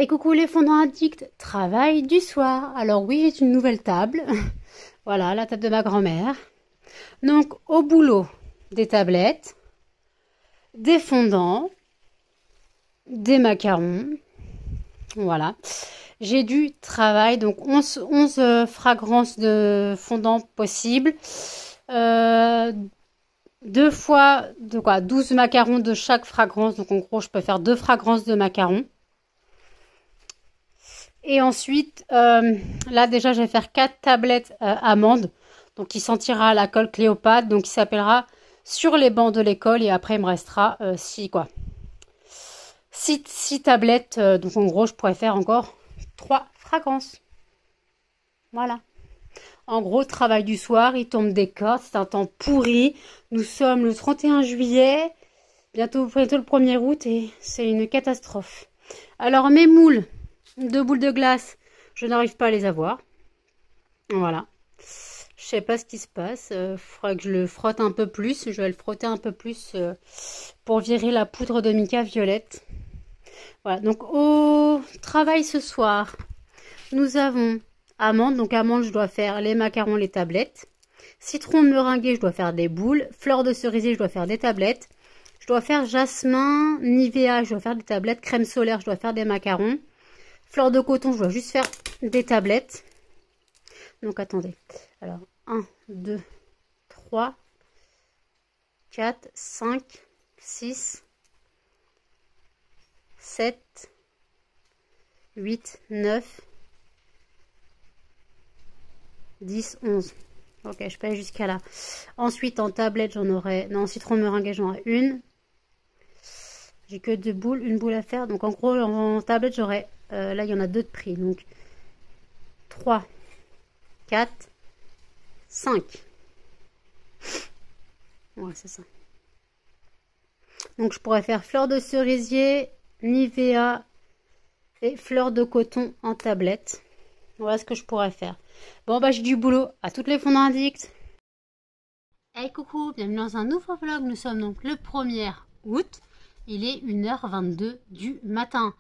Hey coucou les fondants addicts, travail du soir. Alors oui, j'ai une nouvelle table. Voilà, la table de ma grand-mère. Donc au boulot, des tablettes, des fondants, des macarons. Voilà. J'ai du travail, donc 11 fragrances de fondant possibles. Deux fois, 12 macarons de chaque fragrance. Donc en gros, je peux faire 2 fragrances de macarons. Et ensuite, là déjà, je vais faire 4 tablettes amandes. Donc, qui sentira la colle Cléopâtre. Donc, qui s'appellera Sur les bancs de l'école. Et après, il me restera 6 tablettes. Donc, en gros, je pourrais faire encore 3 fragrances. Voilà. En gros, travail du soir. Il tombe des cordes. C'est un temps pourri. Nous sommes le 31 juillet. Bientôt le 1er août. Et c'est une catastrophe. Alors, mes moules. 2 boules de glace, je n'arrive pas à les avoir. Voilà. Je sais pas ce qui se passe. Faudra que je le frotte un peu plus. Je vais le frotter un peu plus pour virer la poudre de mica violette. Voilà. Donc au travail ce soir, nous avons amandes. Donc amandes, je dois faire les macarons, les tablettes. Citron meringué, je dois faire des boules. Fleur de cerisier, je dois faire des tablettes. Je dois faire jasmin, Nivea, je dois faire des tablettes. Crème solaire, je dois faire des macarons. Fleur de coton, je dois juste faire des tablettes. Donc, attendez. Alors, 1, 2, 3, 4, 5, 6, 7, 8, 9, 10, 11. Ok, je paye jusqu'à là. Ensuite, en tablette, j'en aurai... Non, en citron meringué, j'en aurai une. J'ai que 2 boules, une boule à faire. Donc, en gros, en tablette, j'aurai... là, il y en a 2 de prix. Donc, 3, 4, 5. Ouais, c'est ça. Donc, je pourrais faire fleur de cerisier, Nivea et fleur de coton en tablette. Voilà ce que je pourrais faire. Bon, bah, j'ai du boulot à toutes les fondants addicts. Hey, coucou, bienvenue dans un nouveau vlog. Nous sommes donc le 1er août. Il est 1h22 du matin.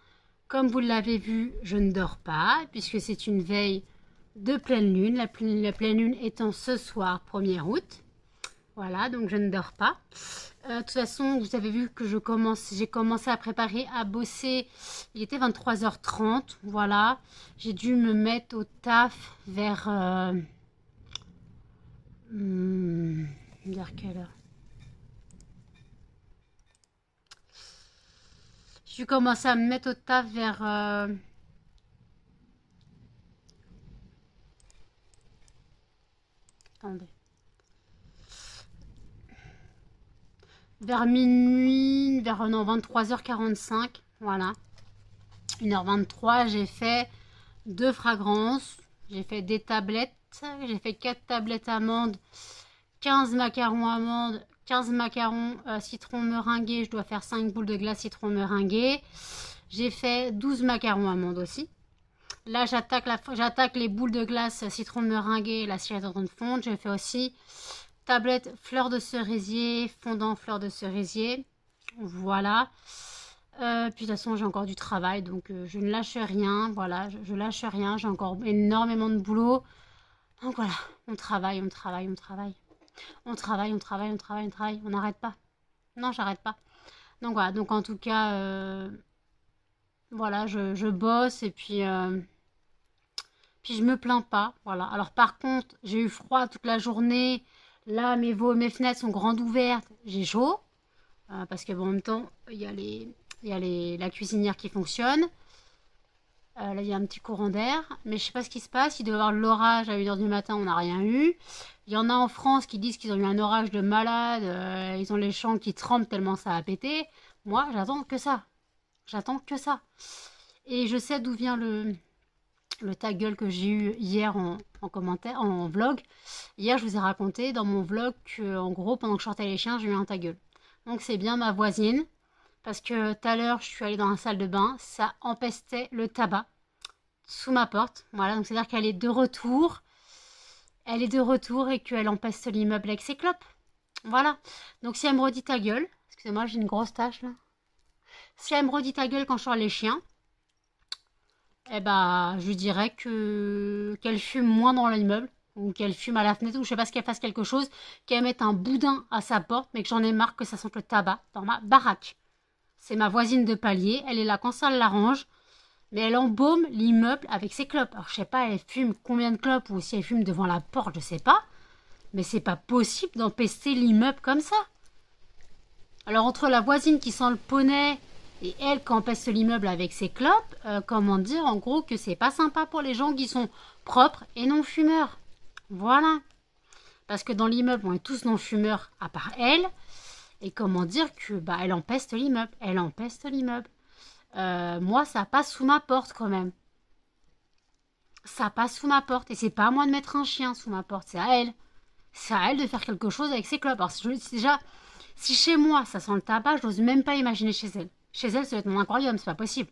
Comme vous l'avez vu, je ne dors pas puisque c'est une veille de pleine lune. La pleine lune étant ce soir 1er août. Voilà, donc je ne dors pas. De toute façon, vous avez vu que j'ai commencé à préparer, à bosser. Il était 23h30. Voilà, j'ai dû me mettre au taf vers... vers quelle heure? J'ai commencé à me mettre au taf vers... Attendez. Vers minuit, vers non, 23h45. Voilà. 1h23, j'ai fait 2 fragrances. J'ai fait des tablettes. J'ai fait 4 tablettes amandes. 15 macarons amandes. 15 macarons citron meringué. Je dois faire 5 boules de glace citron meringué. J'ai fait 12 macarons amandes aussi. Là, j'attaque les boules de glace citron meringué. La sirette est en train de fondre. J'ai fait aussi tablette fleur de cerisier, fondant fleur de cerisier. Voilà. Puis de toute façon, j'ai encore du travail. Donc, je ne lâche rien. Voilà, je lâche rien. J'ai encore énormément de boulot. Donc, voilà. On travaille, on travaille, on travaille. On travaille, on travaille, on travaille, on travaille. On n'arrête pas. Non, j'arrête pas. Donc, voilà. Donc, en tout cas... voilà, je bosse et puis je me plains pas. Voilà. Alors par contre, j'ai eu froid toute la journée. Là, mes fenêtres sont grandes ouvertes. J'ai chaud. Parce que bon, en même temps, il y a la cuisinière qui fonctionne. Là, il y a un petit courant d'air. Mais je sais pas ce qui se passe. Il doit y avoir l'orage à 1h du matin. On n'a rien eu. Il y en a en France qui disent qu'ils ont eu un orage de malade. Ils ont les champs qui tremblent tellement ça a pété. Moi, j'attends que ça. J'attends que ça. Et je sais d'où vient le ta gueule que j'ai eu hier en commentaire, en vlog. Hier, je vous ai raconté dans mon vlog que, en gros, pendant que je sortais les chiens, j'ai eu un ta gueule. Donc, c'est bien ma voisine. Parce que tout à l'heure, je suis allée dans la salle de bain. Ça empestait le tabac sous ma porte. Voilà, donc c'est-à-dire qu'elle est de retour. Elle est de retour et qu'elle empeste l'immeuble avec ses clopes. Voilà. Donc, si elle me redit ta gueule, excusez-moi, j'ai une grosse tache là. Si elle me redit ta gueule quand je sors les chiens, eh ben, je lui dirais qu'elle fume moins dans l'immeuble, ou qu'elle fume à la fenêtre, ou je sais pas, ce qu'elle fasse quelque chose, qu'elle mette un boudin à sa porte, mais que j'en ai marre que ça sente le tabac dans ma baraque. C'est ma voisine de palier, elle est là quand ça l'arrange, mais elle embaume l'immeuble avec ses clopes. Alors je sais pas, elle fume combien de clopes, ou si elle fume devant la porte, je sais pas, mais c'est pas possible d'empester l'immeuble comme ça. Alors entre la voisine qui sent le poney et elle qui empeste l'immeuble avec ses clopes, comment dire en gros que c'est pas sympa pour les gens qui sont propres et non fumeurs. Voilà. Parce que dans l'immeuble, on est tous non fumeurs à part elle. Et comment dire que bah elle empeste l'immeuble. Elle empeste l'immeuble. Moi, ça passe sous ma porte quand même. Ça passe sous ma porte. Et c'est pas à moi de mettre un chien sous ma porte, c'est à elle. C'est à elle de faire quelque chose avec ses clopes. Alors déjà, si chez moi ça sent le tabac, je n'ose même pas imaginer chez elle. Chez elle, ça va être mon aquarium, c'est pas possible.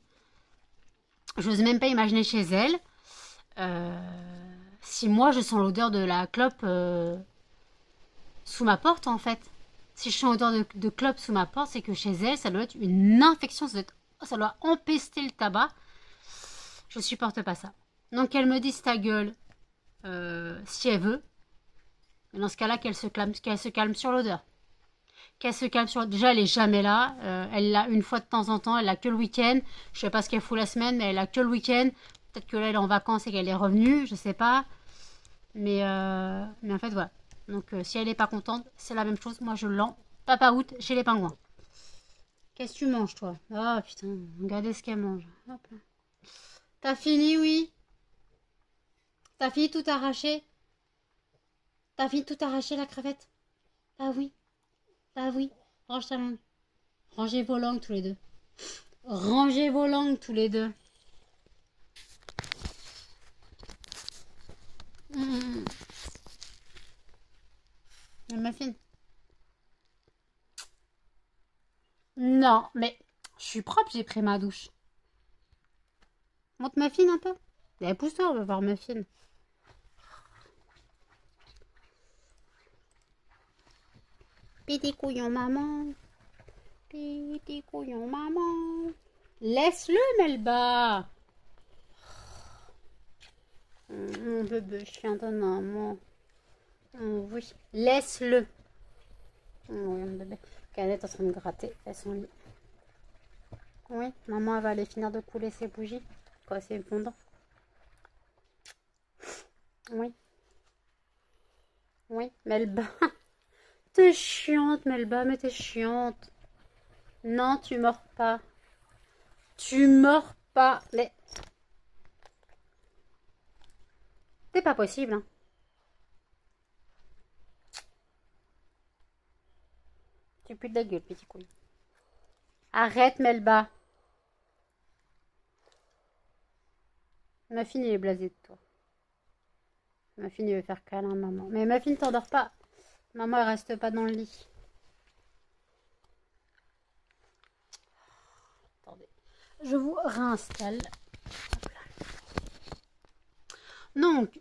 Je n'ose même pas imaginer chez elle. Si moi je sens l'odeur de la clope sous ma porte en fait. Si je sens l'odeur de clope sous ma porte, c'est que chez elle, ça doit être une infection, ça doit empester le tabac. Je supporte pas ça. Donc elle me dit ta gueule si elle veut. Mais dans ce cas-là, qu'elle se calme sur l'odeur. Qu'elle se calme sur... Déjà, elle est jamais là. Elle l'a une fois de temps en temps. Elle l'a que le week-end. Je sais pas ce qu'elle fout la semaine, mais elle l'a que le week-end. Peut-être que là, elle est en vacances et qu'elle est revenue. Je sais pas. Mais en fait, voilà. Donc, si elle est pas contente, c'est la même chose. Moi, je l'en papa out chez les pingouins. Qu'est-ce que tu manges, toi? Oh, putain. Regardez ce qu'elle mange. Hop. T'as fini, oui? T'as fini tout arraché? T'as fini tout arraché, la crevette? Ah oui. Ah oui. Range ta langue. Rangez vos langues tous les deux. Rangez vos langues tous les deux. Ma fille. Non, mais je suis propre, j'ai pris ma douche. Monte ma fille un peu. Allez, pousse-toi, on va voir ma fille. Petit couillon, maman. Petit couillon, maman. Laisse-le, Melba. Mon bébé chien de maman. Oh, oui, laisse-le. Oh, oui, mon bébé. Elle est en train de gratter. Elle s'en lit. Oui, maman, elle va aller finir de couler ses bougies. Quoi, c'est fondant. Oui. Oui, Melba. T'es chiante, Melba, mais t'es chiante. Non, tu mords pas. Tu mords pas. Mais... c'est pas possible, hein. Tu pues de la gueule, petit couille. Arrête, Melba. Muffin, il est blasé de toi. Muffin, il veut faire câlin, maman. Mais Muffin, t'endors pas. Maman, elle reste pas dans le lit. Attendez. Je vous réinstalle. Donc,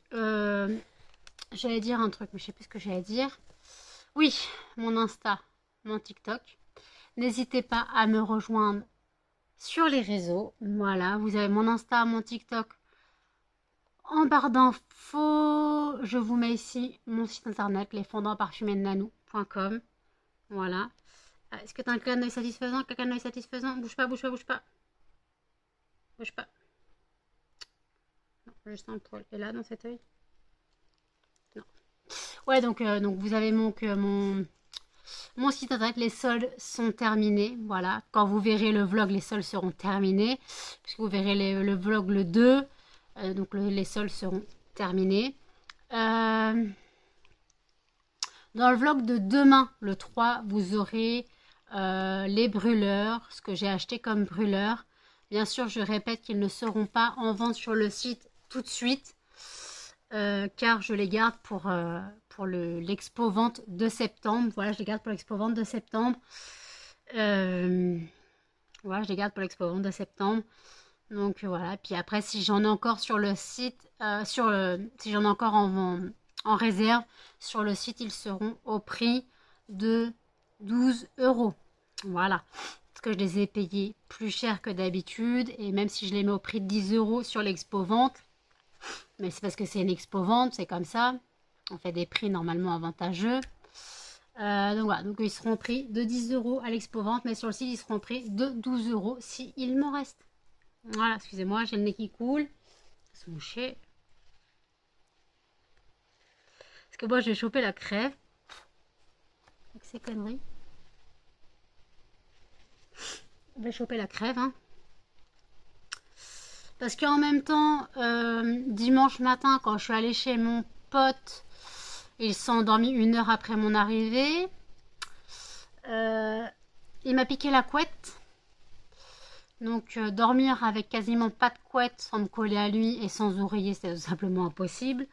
j'allais dire un truc, mais je sais plus ce que j'allais dire. Oui, mon Insta, mon TikTok. N'hésitez pas à me rejoindre sur les réseaux. Voilà, vous avez mon Insta, mon TikTok en barre d'infos. Je vous mets ici mon site internet, lesfondantparfumésnanou.com. Voilà. Est-ce que tu as un clin d'œil satisfaisant? Quelqu'un d'œil satisfaisant? Bouge pas, bouge pas, bouge pas. Bouge pas. Non, juste un poil. Et là, dans cet œil? Non. Ouais, donc vous avez mon site internet, les soldes sont terminés. Voilà, quand vous verrez le vlog, les soldes seront terminés. Puisque vous verrez le vlog le 2. Donc les soldes seront terminés. Dans le vlog de demain, le 3, vous aurez les brûleurs, ce que j'ai acheté comme brûleurs. Bien sûr, je répète qu'ils ne seront pas en vente sur le site tout de suite. Car je les garde pour l'expo vente de septembre. Voilà, je les garde pour l'expo vente de septembre. Voilà, je les garde pour l'expo vente de septembre. Donc voilà, puis après si j'en ai encore sur le site, si j'en ai encore en réserve, sur le site ils seront au prix de 12 €. Voilà. parce que je les ai payés plus cher que d'habitude. Et même si je les mets au prix de 10 € sur l'expo vente, mais c'est parce que c'est une expo vente, c'est comme ça. On fait des prix normalement avantageux. Donc voilà, donc ils seront pris de 10 € à l'expo vente, mais sur le site ils seront pris de 12 € s'il m'en reste. Voilà, excusez-moi, j'ai le nez qui coule. C'est mon chien. Parce que moi je vais choper la crève. Avec ces conneries. Je vais choper la crève. Hein. Parce qu'en même temps, dimanche matin, quand je suis allée chez mon pote, il s'est endormi 1 heure après mon arrivée. Il m'a piqué la couette. Donc dormir avec quasiment pas de couette sans me coller à lui et sans oreiller, c'est tout simplement impossible.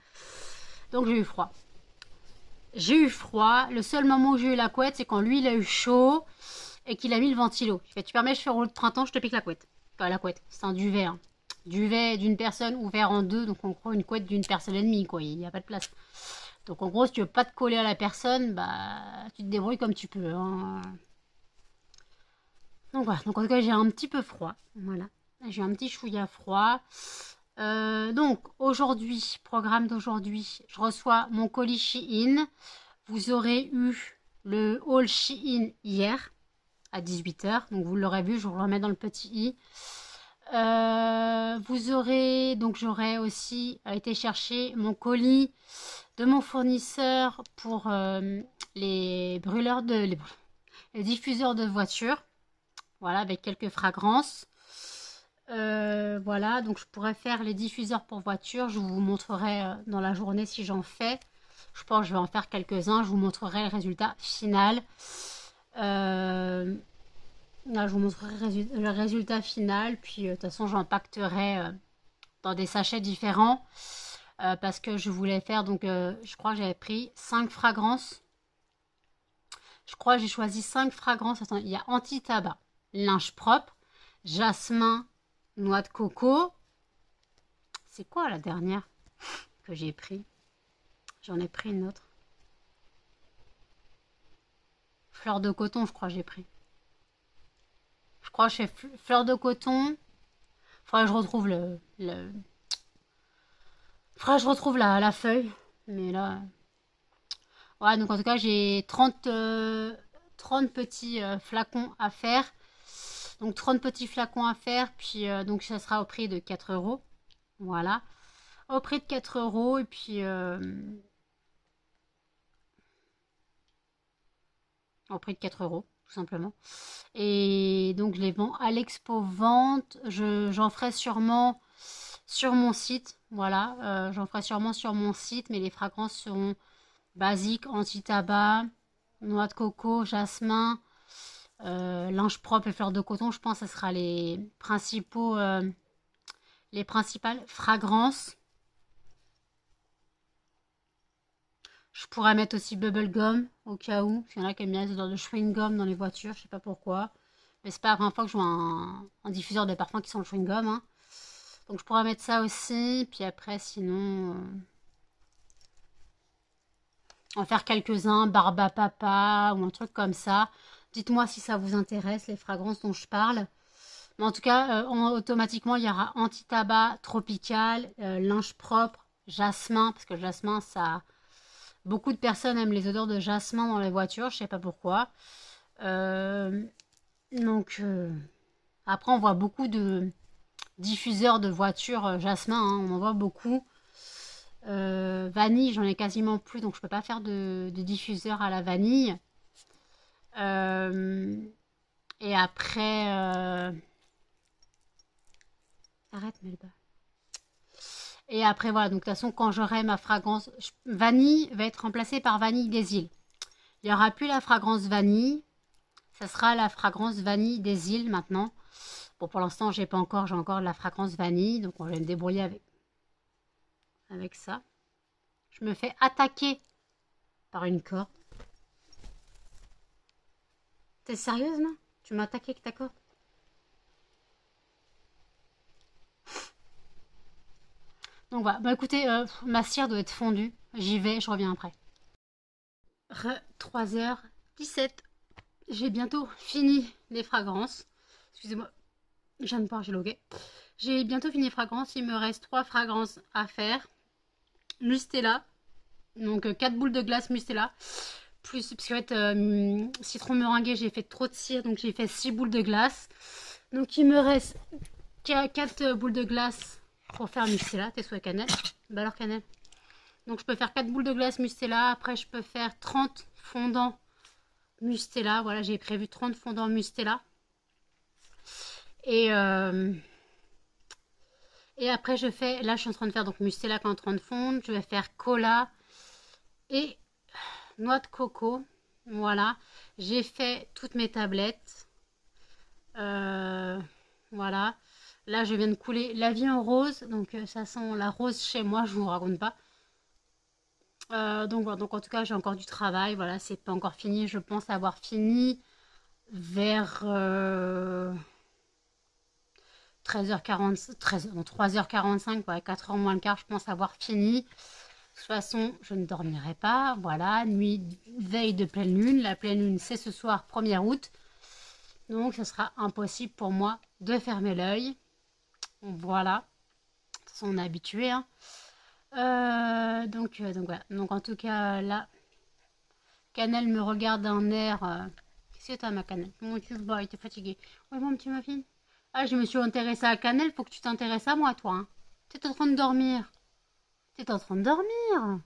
Donc j'ai eu froid. J'ai eu froid. Le seul moment où j'ai eu la couette, c'est quand lui il a eu chaud et qu'il a mis le ventilo. Il fait, tu permets, je fais rouler de printemps, je te pique la couette. Enfin, la couette, c'est un duvet. Hein. Duvet d'une personne ouvert en deux, donc en gros une couette d'une personne et demie, quoi. Il n'y a pas de place. Donc en gros, si tu veux pas te coller à la personne, bah tu te débrouilles comme tu peux. Hein. Donc voilà, donc en tout cas j'ai un petit peu froid. Voilà, j'ai un petit chouïa froid. Donc aujourd'hui, programme d'aujourd'hui, je reçois mon colis Shein. Vous aurez eu le haul Shein hier à 18 h. Donc vous l'aurez vu, je vous le remets dans le petit i. Vous aurez, donc j'aurai aussi été chercher mon colis de mon fournisseur pour les brûleurs les diffuseurs de voitures. Voilà, avec quelques fragrances. Voilà, donc je pourrais faire les diffuseurs pour voiture. Je vous montrerai dans la journée si j'en fais. Je pense que je vais en faire quelques-uns. Je vous montrerai le résultat final. Là, je vous montrerai le résultat final. Puis, de toute façon, j'empacterai dans des sachets différents. Parce que je voulais faire, donc, je crois que j'avais pris 5 fragrances. Je crois que j'ai choisi 5 fragrances. Attends, il y a anti-tabac, linge propre, jasmin, noix de coco. C'est quoi la dernière que j'ai pris? J'en ai pris une autre. Fleur de coton, je crois que j'ai pris. Je crois que c'est fleur de coton. Faudrait que je retrouve faudrait que je retrouve la feuille. Mais là... Ouais, donc en tout cas, j'ai 30 petits flacons à faire. Donc 30 petits flacons à faire. Puis donc ça sera au prix de 4 €. Voilà. Au prix de 4 €. Et puis... au prix de 4 € tout simplement. Et donc je les vends à l'expo vente. J'en ferai sûrement sur mon site. Voilà, j'en ferai sûrement sur mon site, mais les fragrances seront basiques, anti-tabac, noix de coco, jasmin, linge propre et fleurs de coton. Je pense que ce sera les principales fragrances. Je pourrais mettre aussi bubblegum au cas où. Il y en a qui aiment bien les odeurs de chewing-gum dans les voitures. Je sais pas pourquoi. Mais c'est pas la première fois que je vois un diffuseur de parfum qui sent le chewing-gum. Hein. Donc je pourrais mettre ça aussi. Puis après, sinon... en faire quelques-uns. Barbe à papa ou un truc comme ça. Dites-moi si ça vous intéresse, les fragrances dont je parle. Mais en tout cas, automatiquement, il y aura anti-tabac, tropical, linge propre, jasmin. Parce que le jasmin, ça... Beaucoup de personnes aiment les odeurs de jasmin dans les voitures, je sais pas pourquoi. Donc, après, on voit beaucoup de diffuseurs de voitures jasmin, hein, on en voit beaucoup. Vanille, j'en ai quasiment plus, donc je peux pas faire de diffuseur à la vanille. Et après... Arrête, Melba. Et après, voilà, donc de toute façon, quand j'aurai ma fragrance... Vanille va être remplacée par vanille des îles. Il n'y aura plus la fragrance vanille. Ça sera la fragrance vanille des îles maintenant. Bon, pour l'instant, j'ai encore de la fragrance vanille. Donc, on va me débrouiller avec ça. Je me fais attaquer par une corde. T'es sérieuse, non? Tu m'as attaqué avec ta corde? Donc voilà, bah écoutez, ma cire doit être fondue. J'y vais, je reviens après. 3h17. j'ai bientôt fini les fragrances. Excusez-moi, je viens de boire, j'ai logué. J'ai bientôt fini les fragrances. Il me reste 3 fragrances à faire. Mustela. Donc 4 boules de glace Mustela. Plus, parce qu'en fait, citron meringué, j'ai fait trop de cire. Donc j'ai fait 6 boules de glace. Donc il me reste 4 boules de glace pour faire Mustela. T'es souhait cannelle. Bah alors cannelle. Donc je peux faire 4 boules de glace Mustela. Après je peux faire 30 fondants Mustela. Voilà, j'ai prévu 30 fondants Mustela. Et après je fais, là je suis en train de faire donc Mustela qui est en train de fondre. Je vais faire cola et noix de coco. Voilà, j'ai fait toutes mes tablettes. Voilà. Là je viens de couler la vie en rose. Donc ça sent la rose chez moi, je vous raconte pas. Donc, voilà, donc en tout cas j'ai encore du travail. Voilà, c'est pas encore fini. Je pense avoir fini vers 13h40, 3h45, ouais, 4h moins le quart, je pense avoir fini. De toute façon, je ne dormirai pas. Voilà, nuit, veille de pleine lune. La pleine lune, c'est ce soir, 1er août. Donc, ce sera impossible pour moi de fermer l'œil. Voilà. De toute façon, on est habitué. Hein. Donc voilà. Donc, en tout cas, là, Cannelle me regarde d'un air... Qu'est-ce que t'as, ma Cannelle? Comment tu vas? Il était fatigué. Oui, mon petit muffin. Ah, je me suis intéressée à Cannelle, faut que tu t'intéresses à moi, toi. Hein. T'es en train de dormir. T'es en train de dormir.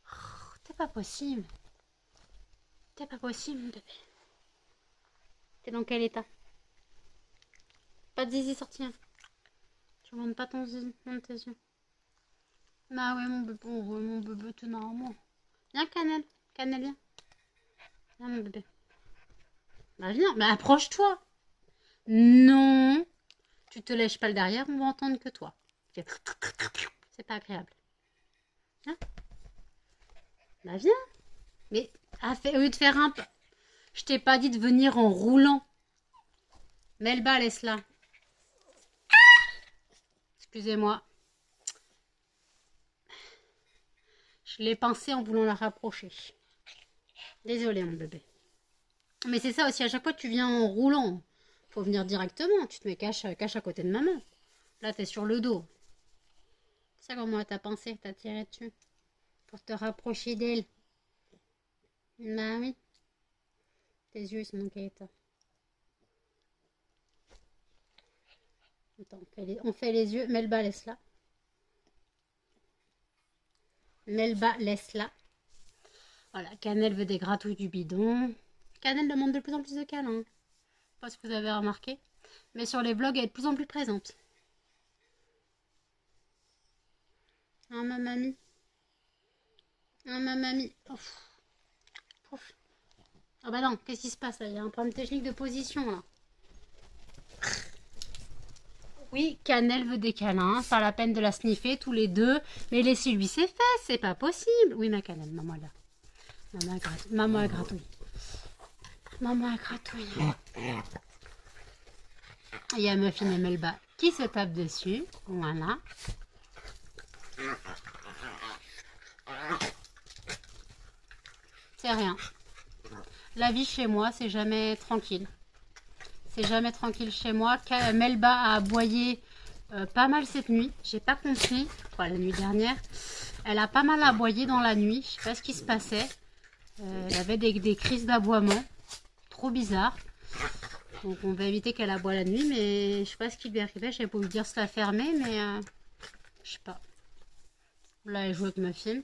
Oh, t'es pas possible. T'es pas possible, bébé. T'es dans quel état? Pas de zizi sorti. Hein. Tu montes pas ton zizi dans tes yeux. Ah ouais, mon bébé, tout normal. Viens, Cannelle. Cannelle, viens. Viens, mon bébé. Bah, viens. Mais approche-toi. Non. Tu te lèches pas le derrière, on va entendre que toi. C'est pas agréable. Hein? Bah viens. Mais au lieu de faire un pas. Je t'ai pas dit de venir en roulant. Melba, laisse-la. Excusez-moi. Je l'ai pincée en voulant la rapprocher. Désolée, mon bébé. Mais c'est ça aussi, à chaque fois tu viens en roulant. Faut venir directement. Tu te mets cache à côté de maman. Là, t'es sur le dos. C'est ça comment elle t'a pincé, t'as tiré dessus. Pour te rapprocher d'elle. Bah oui. Tes yeux, ils sont dans quel état? Attends, on fait les yeux. Melba, laisse-la. Melba, laisse-la. Voilà, Cannelle veut des gratouilles du bidon. Cannelle demande de plus en plus de câlins. Je ne sais pas si vous avez remarqué. Mais sur les vlogs, elle est de plus en plus présente. Hein, ma mamie? Hein, ma mamie? Ouf. Ouf. Ah bah non, qu'est-ce qui se passe là? Il y a un problème technique de position là. Oui, Cannelle veut des câlins, pas la peine de la sniffer tous les deux. Mais laissez-lui ses fesses, c'est pas possible. Oui, ma Cannelle, maman là. Maman a gratouille. Maman a gratouille. Il y a Muffin et Melba qui se tapent dessus. Voilà. C'est rien. La vie chez moi, c'est jamais tranquille. C'est jamais tranquille chez moi. Melba a aboyé pas mal cette nuit. J'ai pas compris. Enfin, la nuit dernière. Elle a pas mal aboyé dans la nuit. Je sais pas ce qui se passait. Elle avait des crises d'aboiement. Trop bizarre. Donc on va éviter qu'elle aboie la nuit. Mais je sais pas ce qui lui arrivait. Je vais pas vous dire se la fermer. Mais je sais pas. Là, elle joue avec ma fille.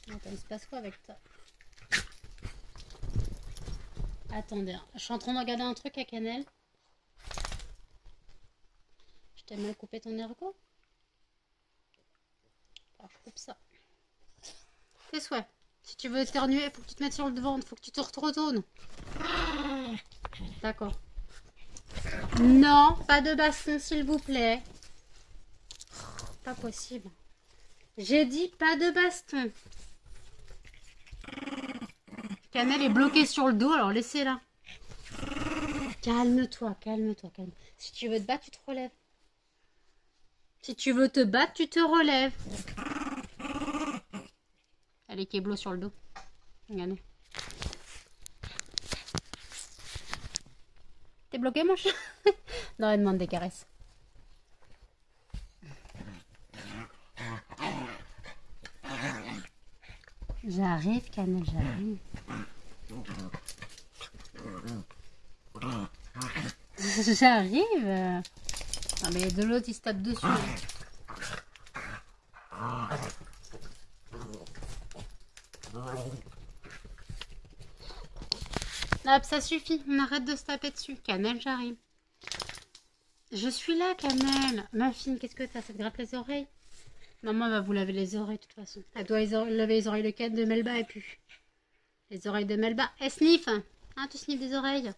Attends, il se passe quoi avec toi? Attendez, je suis en train de regarder un truc à Cannelle. Je t'ai mal coupé ton ergot? Alors, je coupe ça. Tes souhaits. Si tu veux éternuer, faut que tu te mettes sur le devant, faut que tu te retournes. D'accord. Non, pas de baston, s'il vous plaît. Pas possible. J'ai dit pas de baston. Cannelle est bloquée sur le dos, alors laissez-la. Calme-toi, calme-toi, calme. Si tu veux te battre, tu te relèves. Si tu veux te battre, tu te relèves. Elle est kéblo sur le dos. Regardez. T'es bloqué, mon chien? Non, elle demande des caresses. J'arrive, Cannelle, j'arrive. J'arrive. Ah, mais de l'autre, il se tape dessus. Hop, ça suffit. On arrête de se taper dessus. Cannelle, j'arrive. Je suis là, Cannelle. Ma fille, qu'est-ce que t'as? Ça te gratte les oreilles? Maman va vous laver les oreilles, de toute façon. Elle doit laver les oreilles de Melba et puis. Les oreilles de Melba. Elle sniffe. Hein, tu sniffes des oreilles?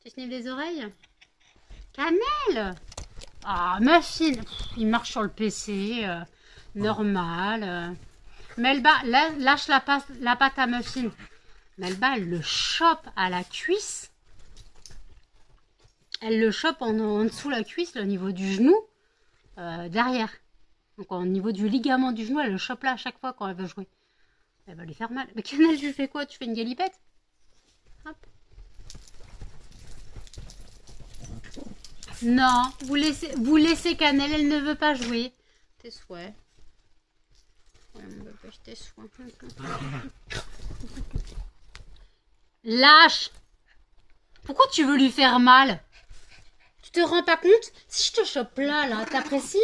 Tu sniffes des oreilles? Cannelle! Ah, ma fille. Il marche sur le PC. Normal. Melba, lâche la pâte à muffin. Melba, elle le chope à la cuisse. Elle le chope en dessous la cuisse, là, au niveau du genou, derrière. Donc au niveau du ligament du genou, elle le chope là à chaque fois quand elle veut jouer. Elle va lui faire mal. Mais Cannelle, tu fais quoi? Tu fais une galipette? Hop. Non, vous laissez Cannelle, elle ne veut pas jouer. Tes souhaits. Ouais, mon bébé, tes souhaits. Lâche! Pourquoi tu veux lui faire mal? Tu te rends pas compte? Si je te chope là, t'apprécies?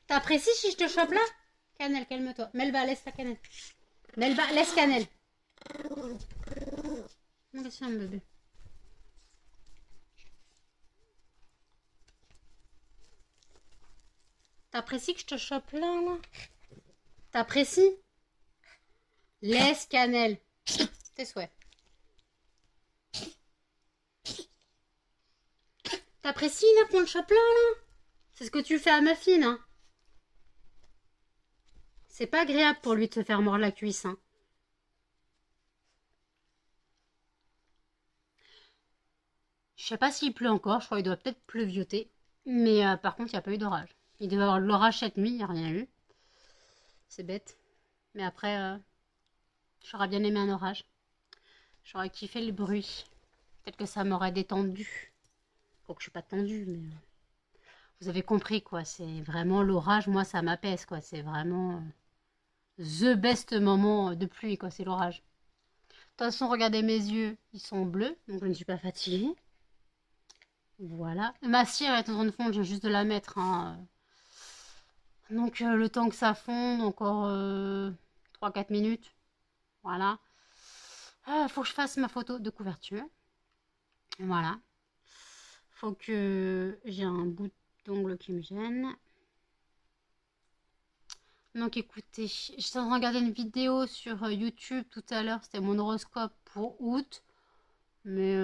T'apprécies si je te chope là? Cannelle, calme-toi. Melba, laisse la Cannelle. Melba, laisse Cannelle. Laisse mon bébé. T'apprécies que je te chope là? T'apprécies? Laisse Cannelle. Tes souhaits. T'apprécies là qu'on le chope là? C'est ce que tu fais à ma fille, hein? C'est pas agréable pour lui de se faire mordre la cuisse, hein. Je sais pas s'il pleut encore, je crois qu'il doit peut-être pleuvioter. Mais par contre, il n'y a pas eu d'orage. Il devait y avoir de l'orage cette nuit, il n'y a rien eu. C'est bête. Mais après, j'aurais bien aimé un orage. J'aurais kiffé le bruit. Peut-être que ça m'aurait détendu. Quoique je suis pas tendue, mais... Vous avez compris, quoi. C'est vraiment l'orage, moi, ça m'apaise, quoi. C'est vraiment the best moment de pluie, quoi. C'est l'orage. De toute façon, regardez mes yeux. Ils sont bleus, donc je ne suis pas fatiguée. Voilà. Ma cire est en train de fondre, je viens juste de la mettre, hein. Donc, le temps que ça fonde, encore 3-4 minutes. Voilà. Faut que je fasse ma photo de couverture. Voilà. Faut que j'ai un bout d'ongle qui me gêne. Donc écoutez, j'étais en train de regarder une vidéo sur YouTube tout à l'heure. C'était mon horoscope pour août. Mais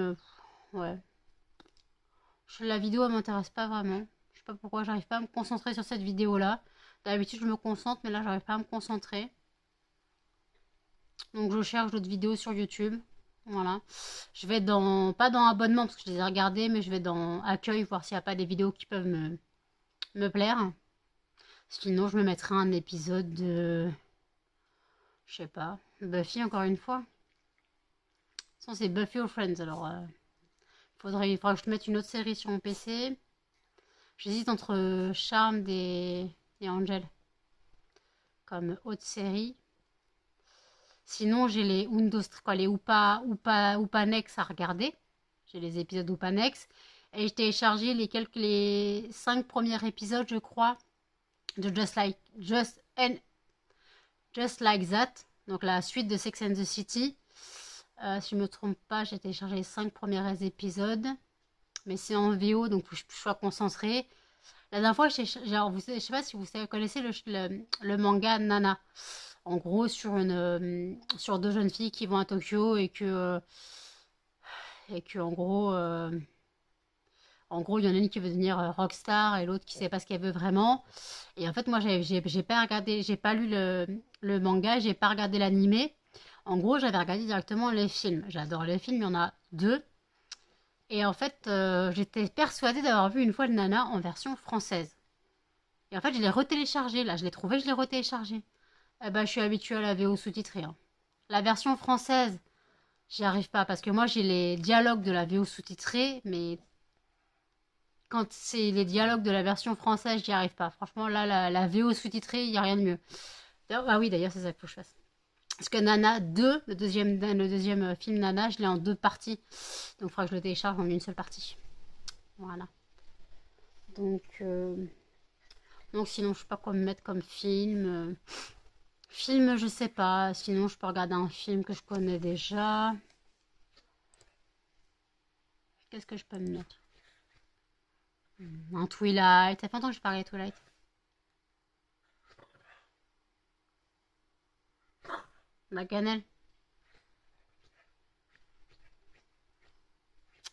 ouais. La vidéo, elle m'intéresse pas vraiment. Je sais pas pourquoi j'arrive pas à me concentrer sur cette vidéo-là. D'habitude, je me concentre, mais là, j'arrive pas à me concentrer. Donc je cherche d'autres vidéos sur YouTube. Voilà. Je vais dans... Pas dans abonnement parce que je les ai regardées, mais je vais dans accueil voir s'il n'y a pas des vidéos qui peuvent me plaire. Sinon, je me mettrai un épisode de... Je sais pas. Buffy, encore une fois. Sinon, c'est Buffy aux Friends. Alors, il faudra que je te mette une autre série sur mon PC. J'hésite entre Charmed et Angel. Comme autre série. Sinon, j'ai les les Upanex à regarder. J'ai les épisodes Upanex. Et j'ai téléchargé les 5 premiers épisodes, je crois, de Just Like That. Donc la suite de Sex and the City. Si je ne me trompe pas, j'ai téléchargé les 5 premiers épisodes. Mais c'est en VO, donc il faut que je sois concentrée. La dernière fois, je ne sais pas si vous connaissez le manga Nana. En gros, sur deux jeunes filles qui vont à Tokyo et que en gros, il y en a une qui veut devenir rockstar et l'autre qui sait pas ce qu'elle veut vraiment. Et en fait, moi, j'ai pas regardé, j'ai pas lu le manga, j'ai pas regardé l'animé. En gros, j'avais regardé directement les films. J'adore les films, il y en a deux. Et en fait, j'étais persuadée d'avoir vu une fois le Nana en version française. Et en fait, je l'ai retéléchargé. Là, je l'ai trouvé, je l'ai retéléchargé. Eh ben, je suis habituée à la VO sous-titrée, hein. La version française, j'y arrive pas parce que moi, j'ai les dialogues de la VO sous-titrée, mais quand c'est les dialogues de la version française, j'y arrive pas. Franchement, là, la VO sous-titrée, il n'y a rien de mieux. Ah oui, d'ailleurs, c'est ça qu'il faut que je fasse. Parce que Nana 2, le deuxième film Nana, je l'ai en deux parties. Donc il faudra que je le télécharge en une seule partie. Voilà. Donc, sinon, je sais pas quoi me mettre comme film. Film, je sais pas. Sinon, je peux regarder un film que je connais déjà. Qu'est-ce que je peux me mettre? Un Twilight. Ça fait longtemps que je parlais de Twilight. La cannelle.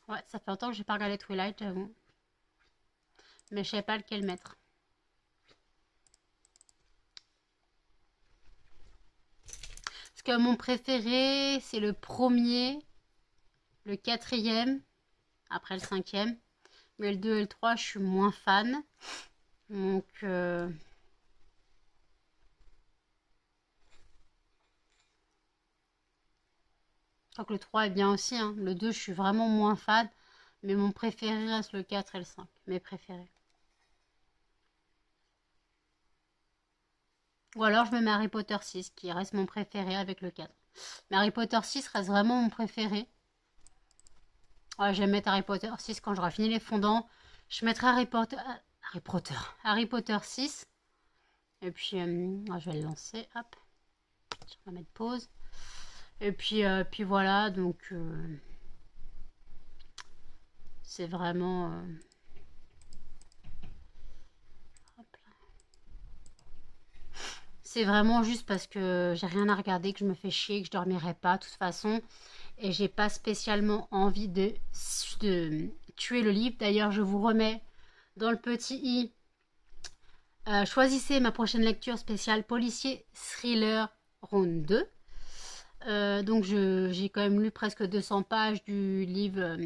Ouais, ça fait longtemps que j'ai pas regardé Twilight, j'avoue. Mais je sais pas lequel mettre. Parce que mon préféré, c'est le premier, le quatrième, après le cinquième. Mais le 2 et le 3, je suis moins fan. Donc, je crois que le 3 est bien aussi, hein. Le 2, je suis vraiment moins fan. Mais mon préféré reste le 4 et le 5. Mes préférés. Ou alors, je me mets Harry Potter 6, qui reste mon préféré avec le 4. Mais Harry Potter 6 reste vraiment mon préféré. Ouais, je vais mettre Harry Potter 6 quand j'aurai fini les fondants. Je mettrai Harry Potter 6. Et puis, je vais le lancer. Hop. Je vais mettre pause. Et puis voilà. Donc, c'est vraiment... c'est vraiment juste parce que j'ai rien à regarder, que je me fais chier, que je dormirai pas de toute façon. Et j'ai pas spécialement envie de tuer le livre. D'ailleurs, je vous remets dans le petit i. Choisissez ma prochaine lecture spéciale policier thriller round 2. Donc j'ai quand même lu presque 200 pages du livre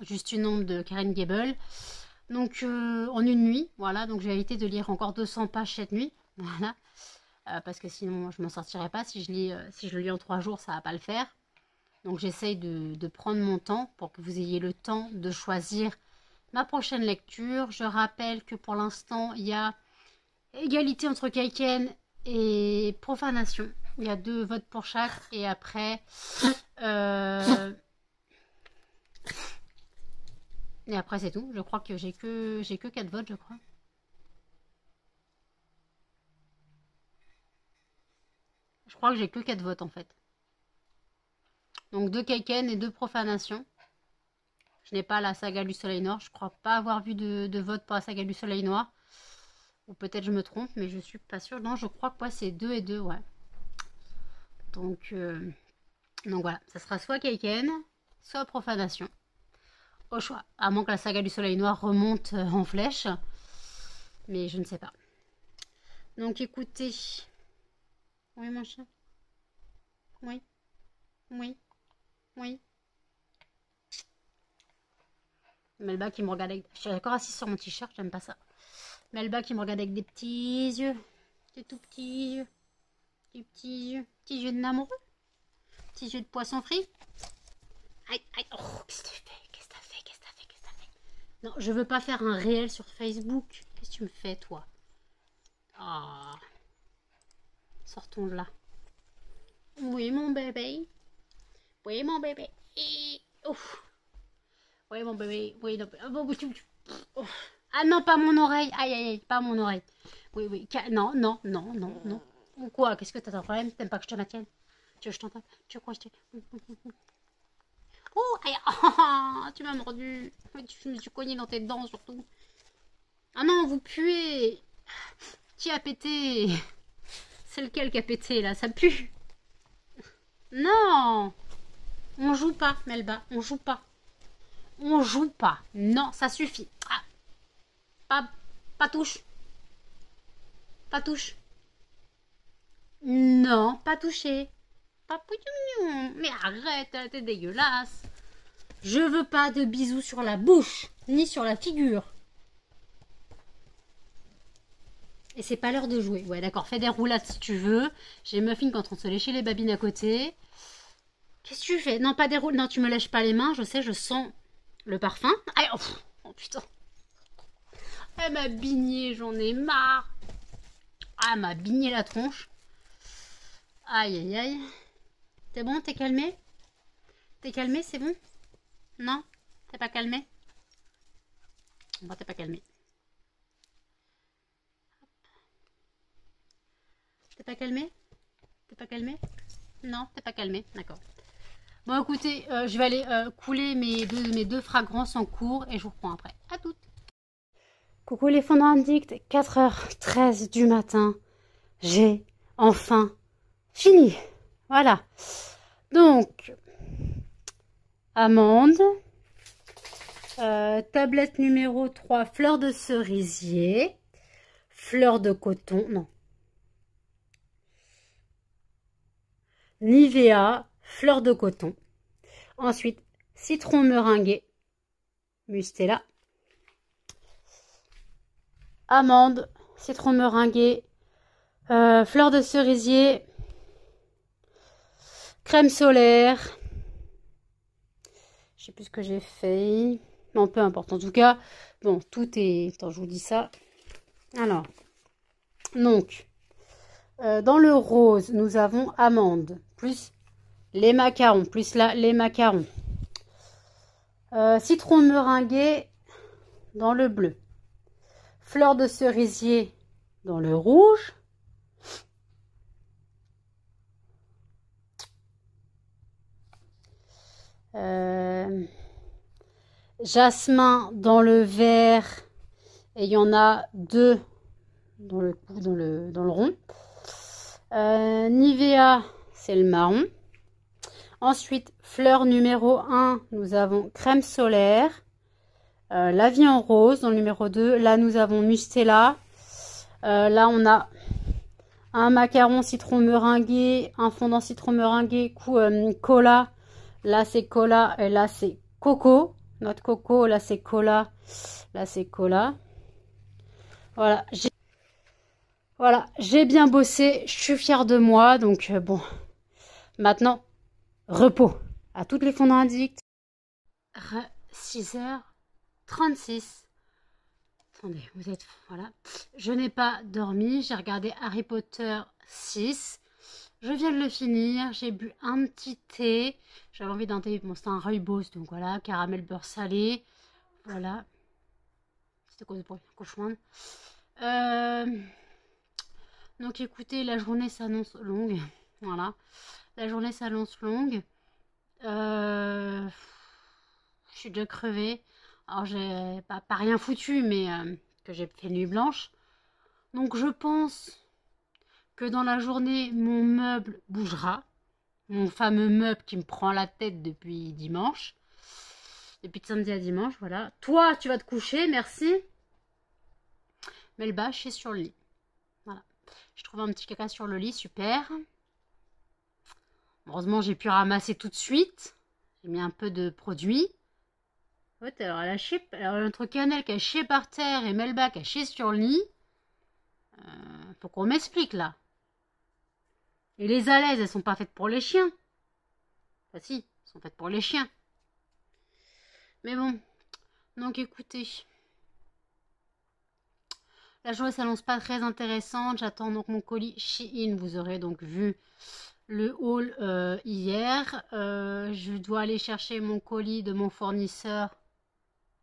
Juste une ombre de Karen Gable. Donc en une nuit, voilà. Donc j'ai évité de lire encore 200 pages cette nuit. Voilà. Parce que sinon je m'en sortirais pas. Si je le lis en 3 jours, ça va pas le faire. Donc j'essaye de prendre mon temps pour que vous ayez le temps de choisir ma prochaine lecture. Je rappelle que pour l'instant, il y a égalité entre Kaiken et Profanation. Il y a 2 votes pour chaque. Et après... et après c'est tout. Je crois que j'ai que 4 votes, je crois. Je crois que j'ai que 4 votes en fait. Donc 2 Kaiken et 2 Profanation. Je n'ai pas la saga du Soleil Noir. Je crois pas avoir vu de vote pour la saga du Soleil Noir. Ou peut-être je me trompe, mais je suis pas sûre. Non, je crois que c'est 2 et 2, ouais. Donc voilà, ça sera soit Kaiken, soit Profanation. Au choix. À moins que la saga du Soleil Noir remonte en flèche. Mais je ne sais pas. Donc écoutez. Oui, mon chat. Oui. Oui. Oui. Melba qui me regarde avec... Je suis encore assise sur mon t-shirt, j'aime pas ça. Melba qui me regarde avec des petits yeux. Des tout petits yeux. Des petits yeux. Petits yeux de amoureux. Petits yeux de poisson frit. Aïe, aïe. Oh, qu'est-ce que tu fais? Qu'est-ce que t'as fait? Qu'est-ce que t'as fait? Qu'est-ce que t'as fait? Non, je veux pas faire un réel sur Facebook. Qu'est-ce que tu me fais, toi? Ah. Sortons de là. Oui, mon bébé. Oui, mon bébé. Ouf. Oui, mon bébé. Oui, non. Ah non, pas mon oreille. Aïe, aïe, aïe, pas mon oreille. Oui, oui. Non, non, non, non, non. Ou quoi? Qu'est-ce que t'as un problème? T'aimes pas que je te maintienne? Tu veux que je t'entende? Tu veux quoi? Oh, aïe, ah, tu m'as mordu. Je me suis cogné dans tes dents, surtout. Ah non, vous puez. Qui a pété? C'est lequel qui a pété, là? Ça pue. Non. On joue pas, Melba. On joue pas. On joue pas. Non, ça suffit. Ah. Pas touche. Pas touche. Non, pas touché. Papouillon. Mais arrête, t'es dégueulasse. Je veux pas de bisous sur la bouche, ni sur la figure. Et c'est pas l'heure de jouer. Ouais, d'accord, fais des roulades si tu veux. J'ai Muffin qui est en train de se lécher les babines à côté. Qu'est-ce que tu fais? Non, pas des roulades. Non, tu me lèches pas les mains. Je sais, je sens le parfum. Aïe, oh putain. Elle m'a bigné, j'en ai marre. Ah, elle m'a bigné la tronche. Aïe, aïe, aïe. T'es bon? T'es calmé? T'es calmé, c'est bon? Non? T'es pas calmé? Bon, t'es pas calmé. T'es pas calmé? T'es pas calmé? Non, t'es pas calmé. D'accord. Bon, écoutez, je vais aller couler mes deux fragrances en cours et je vous reprends après. À toutes. Coucou les fondants addicts, 4h13 du matin. J'ai enfin fini. Voilà. Donc, amande. Tablette numéro 3, fleur de cerisier. Fleur de coton. Non. Nivea, fleur de coton. Ensuite, citron meringué. Mustela. Amande, citron meringué. Fleur de cerisier. Crème solaire. Je sais plus ce que j'ai fait. Non, peu importe. En tout cas, bon, tout est... Attends, je vous dis ça. Alors, donc, dans le rose, nous avons amande, plus les macarons, plus là, les macarons. Citron meringué dans le bleu. Fleur de cerisier dans le rouge. Jasmin dans le vert. Et il y en a deux dans le rond. Nivea, c'est le marron. Ensuite, fleur numéro 1, nous avons crème solaire. La vie en rose dans le numéro 2. Là, nous avons Mustela. Là, on a un macaron citron meringué, un fondant citron meringué, cola. Là, c'est cola et là, c'est coco. Notre coco, là, c'est cola. Là, c'est cola. Voilà, j'ai bien bossé. Je suis fière de moi. Donc, bon. Maintenant, repos. À toutes les fondants addicts. 6h36. Attendez, vous êtes... Voilà. Je n'ai pas dormi. J'ai regardé Harry Potter 6. Je viens de le finir. J'ai bu un petit thé. J'avais envie d'un thé. Bon, c'était un rooibos. Donc voilà, caramel beurre salé. Voilà. C'était quoi ce bruit? Cochon. Donc écoutez, la journée s'annonce longue. Voilà. La journée s'annonce longue. Je suis déjà crevée. Alors j'ai pas rien foutu, mais que j'ai fait nuit blanche. Donc je pense que dans la journée, mon meuble bougera. Mon fameux meuble qui me prend la tête depuis dimanche. Depuis de samedi à dimanche, voilà. Toi, tu vas te coucher, merci. Mais le bas, je suis sur le lit. Voilà. Je trouve un petit caca sur le lit, super. Heureusement, j'ai pu ramasser tout de suite. J'ai mis un peu de produit. Ouais, alors, entre Cannelle qui a chié par terre et Melba qui a chié sur le lit, faut qu'on m'explique là. Et les alaises, elles sont pas faites pour les chiens. Enfin si, elles sont faites pour les chiens. Mais bon, donc écoutez. La journée s'annonce pas très intéressante. J'attends donc mon colis Shein. Vous aurez donc vu le haul hier. Je dois aller chercher mon colis de mon fournisseur.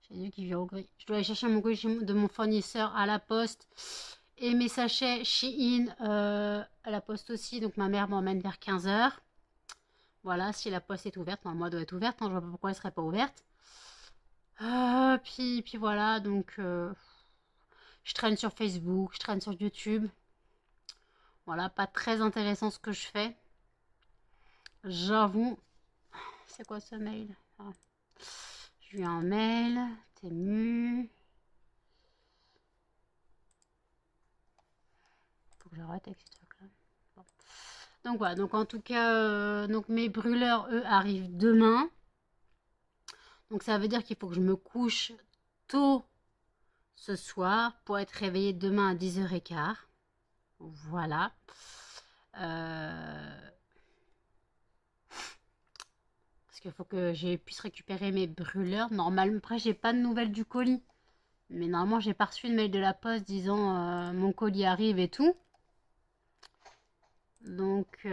J'ai vu qu'il vient au gris. Je dois aller chercher mon colis de mon fournisseur à la poste. Et mes sachets Shein à la poste aussi. Donc ma mère m'emmène vers 15h. Voilà, si la poste est ouverte. Normalement, elle doit être ouverte. Hein, je vois pas pourquoi elle serait pas ouverte. Puis voilà, donc je traîne sur Facebook, je traîne sur YouTube. Voilà, pas très intéressant ce que je fais. J'avoue. C'est quoi ce mail? J'ai eu un mail. Tému. Faut que j'arrête avec ces trucs-là. Bon. Donc voilà, donc en tout cas, donc mes brûleurs, eux, arrivent demain. Donc ça veut dire qu'il faut que je me couche tôt ce soir pour être réveillée demain à 10h15. Voilà. Parce qu'il faut que je puisse récupérer mes brûleurs. Normalement, après, j'ai pas de nouvelles du colis. Mais normalement, j'ai pas reçu de mail de la poste disant mon colis arrive et tout. Donc,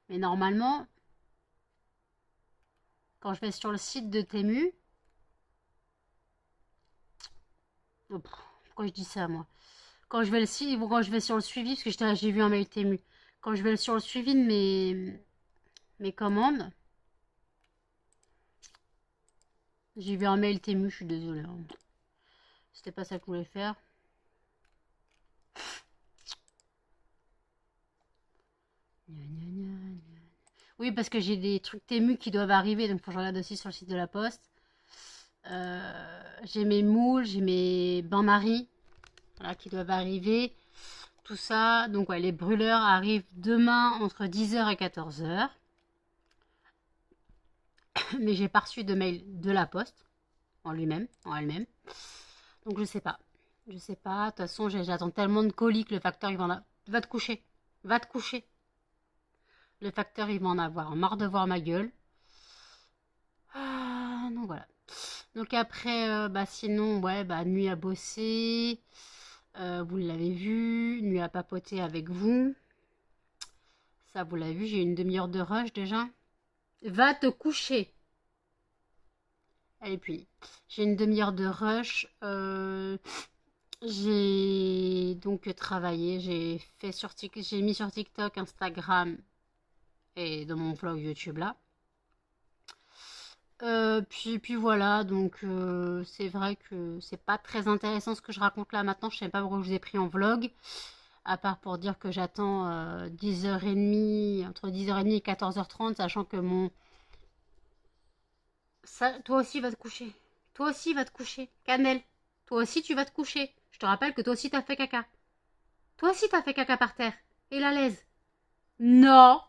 mais normalement, quand je vais sur le site de Temu, oh, pourquoi je dis ça moi? Quand je vais quand je vais sur le suivi, parce que j'ai vu un mail Temu. Quand je vais sur le suivi de mes commandes, j'ai vu un mail Temu, je suis désolée, hein. C'était pas ça que je voulais faire. Oui, parce que j'ai des trucs Temu qui doivent arriver, donc faut que je regarde aussi sur le site de la poste. J'ai mes moules, j'ai mes bains-maries, voilà, qui doivent arriver. Tout ça, donc ouais, les brûleurs arrivent demain entre 10h et 14h. Mais j'ai pas reçu de mail de la poste en elle-même. Donc je sais pas. Je sais pas. De toute façon, j'attends tellement de colis que le facteur il va en avoir. Va te coucher. Va te coucher. Le facteur il va en avoir marre de voir ma gueule. Ah, donc voilà. Donc après, bah sinon, ouais, bah nuit à bosser. Vous l'avez vu. Nuit à papoter avec vous. Ça, vous l'avez vu, j'ai une demi-heure de rush déjà. Va te coucher. Elle est punie. J'ai une demi-heure de rush. J'ai donc travaillé. J'ai mis sur TikTok, Instagram et dans mon vlog YouTube là. Puis voilà, donc c'est vrai que c'est pas très intéressant ce que je raconte là maintenant. Je sais pas pourquoi je vous ai pris en vlog. À part pour dire que j'attends 10h30, entre 10h30 et 14h30, sachant que toi aussi va te coucher. Toi aussi va te coucher. Cannelle, toi aussi tu vas te coucher. Je te rappelle que toi aussi t'as fait caca. Toi aussi t'as fait caca par terre. Et la laise. Non.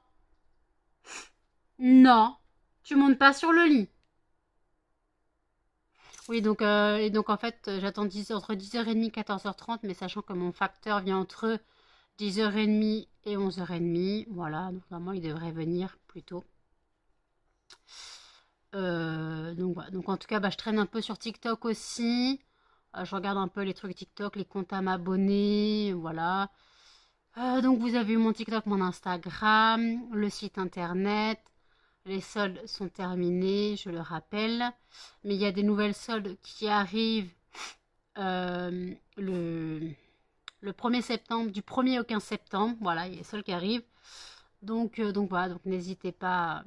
Non. Tu montes pas sur le lit. Oui, donc, et donc en fait, j'attends entre 10h30 et 14h30, mais sachant que mon facteur vient entre 10h30 et 11h30. Voilà, donc normalement il devrait venir plus tôt. Donc voilà. Donc en tout cas, bah, je traîne un peu sur TikTok aussi. Je regarde un peu les trucs TikTok, les comptes à m'abonner, voilà. Donc vous avez eu mon TikTok, mon Instagram, le site internet. Les soldes sont terminés, je le rappelle. Mais il y a des nouvelles soldes qui arrivent le 1er septembre, du 1er au 15 septembre. Voilà, il y a des soldes qui arrivent. Donc voilà, donc n'hésitez pas.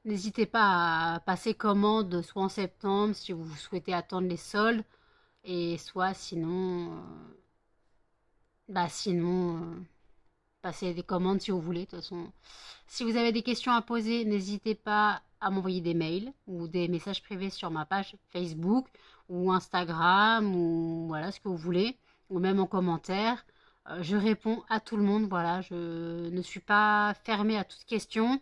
N'hésitez pas à passer commande soit en septembre si vous souhaitez attendre les soldes et soit sinon passer des commandes si vous voulez. De toute façon, si vous avez des questions à poser, n'hésitez pas à m'envoyer des mails ou des messages privés sur ma page Facebook ou Instagram ou voilà ce que vous voulez ou même en commentaire. Je réponds à tout le monde. Voilà, je ne suis pas fermée à toute question.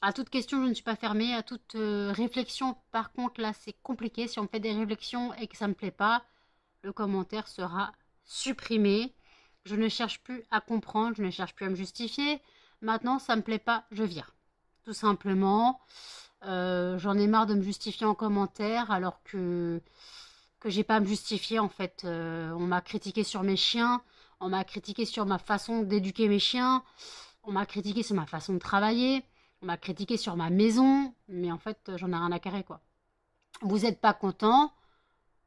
À toute question, je ne suis pas fermée. À toute réflexion, par contre, là, c'est compliqué. Si on me fait des réflexions et que ça ne me plaît pas, le commentaire sera supprimé. Je ne cherche plus à comprendre, je ne cherche plus à me justifier. Maintenant, ça ne me plaît pas, je vire. Tout simplement. J'en ai marre de me justifier en commentaire alors que j'ai pas à me justifier en fait. On m'a critiqué sur mes chiens, on m'a critiqué sur ma façon d'éduquer mes chiens, on m'a critiqué sur ma façon de travailler. On m'a critiqué sur ma maison, mais en fait, j'en ai rien à carrer, quoi. Vous n'êtes pas content,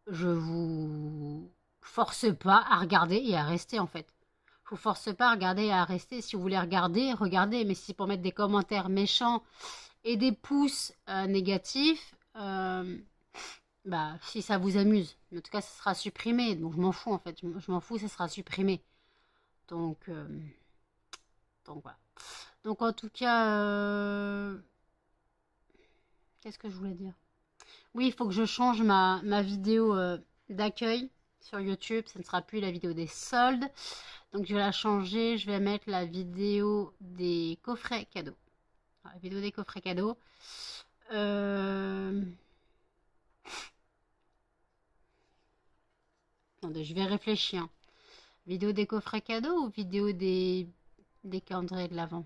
je vous force pas à regarder et à rester, en fait. Je vous force pas à regarder et à rester. Si vous voulez regarder, regardez. Mais si c'est pour mettre des commentaires méchants et des pouces négatifs, bah, si ça vous amuse. Mais en tout cas, ça sera supprimé. Donc, je m'en fous, en fait. Je m'en fous, ça sera supprimé. Donc voilà. Donc en tout cas, qu'est-ce que je voulais dire? Oui, il faut que je change ma vidéo d'accueil. sur YouTube. Ça ne sera plus la vidéo des soldes. Donc je vais la changer. Je vais mettre la vidéo des coffrets cadeaux. La vidéo des coffrets cadeaux. Attendez, je vais réfléchir. Vidéo des coffrets cadeaux ou vidéo des calendriers de l'Avent?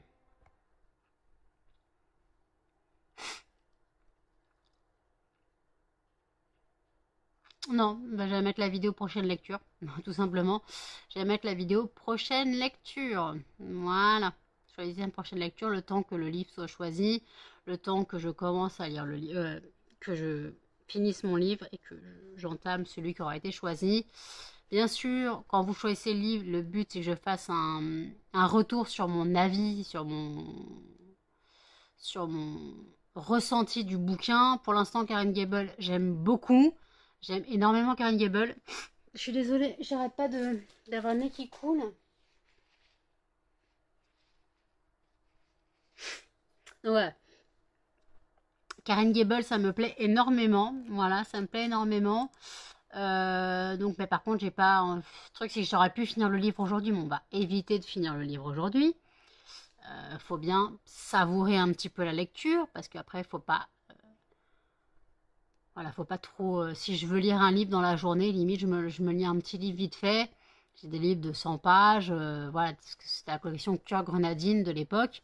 Non, bah, je vais mettre la vidéo prochaine lecture, tout simplement. Je vais mettre la vidéo prochaine lecture. Voilà. Choisissez une prochaine lecture, le temps que le livre soit choisi, le temps que je commence à lire le livre, que je finisse mon livre et que j'entame celui qui aura été choisi. Bien sûr, quand vous choisissez le livre, le but c'est que je fasse un retour sur mon avis, sur mon ressenti du bouquin. Pour l'instant, Karen Gable, j'aime beaucoup. J'aime énormément Karen Gable. Je suis désolée, j'arrête pas d'avoir un nez qui coule. Ouais. Karen Gable, ça me plaît énormément. Voilà, ça me plaît énormément. Donc, mais par contre, j'ai pas. Le truc, c'est que j'aurais pu finir le livre aujourd'hui, mais on va éviter de finir le livre aujourd'hui. Faut bien savourer un petit peu la lecture, parce qu'après, faut pas. Voilà, faut pas trop. Si je veux lire un livre dans la journée, limite, je me lis un petit livre vite fait. J'ai des livres de 100 pages. Voilà, c'était la collection Cœur Grenadine de l'époque.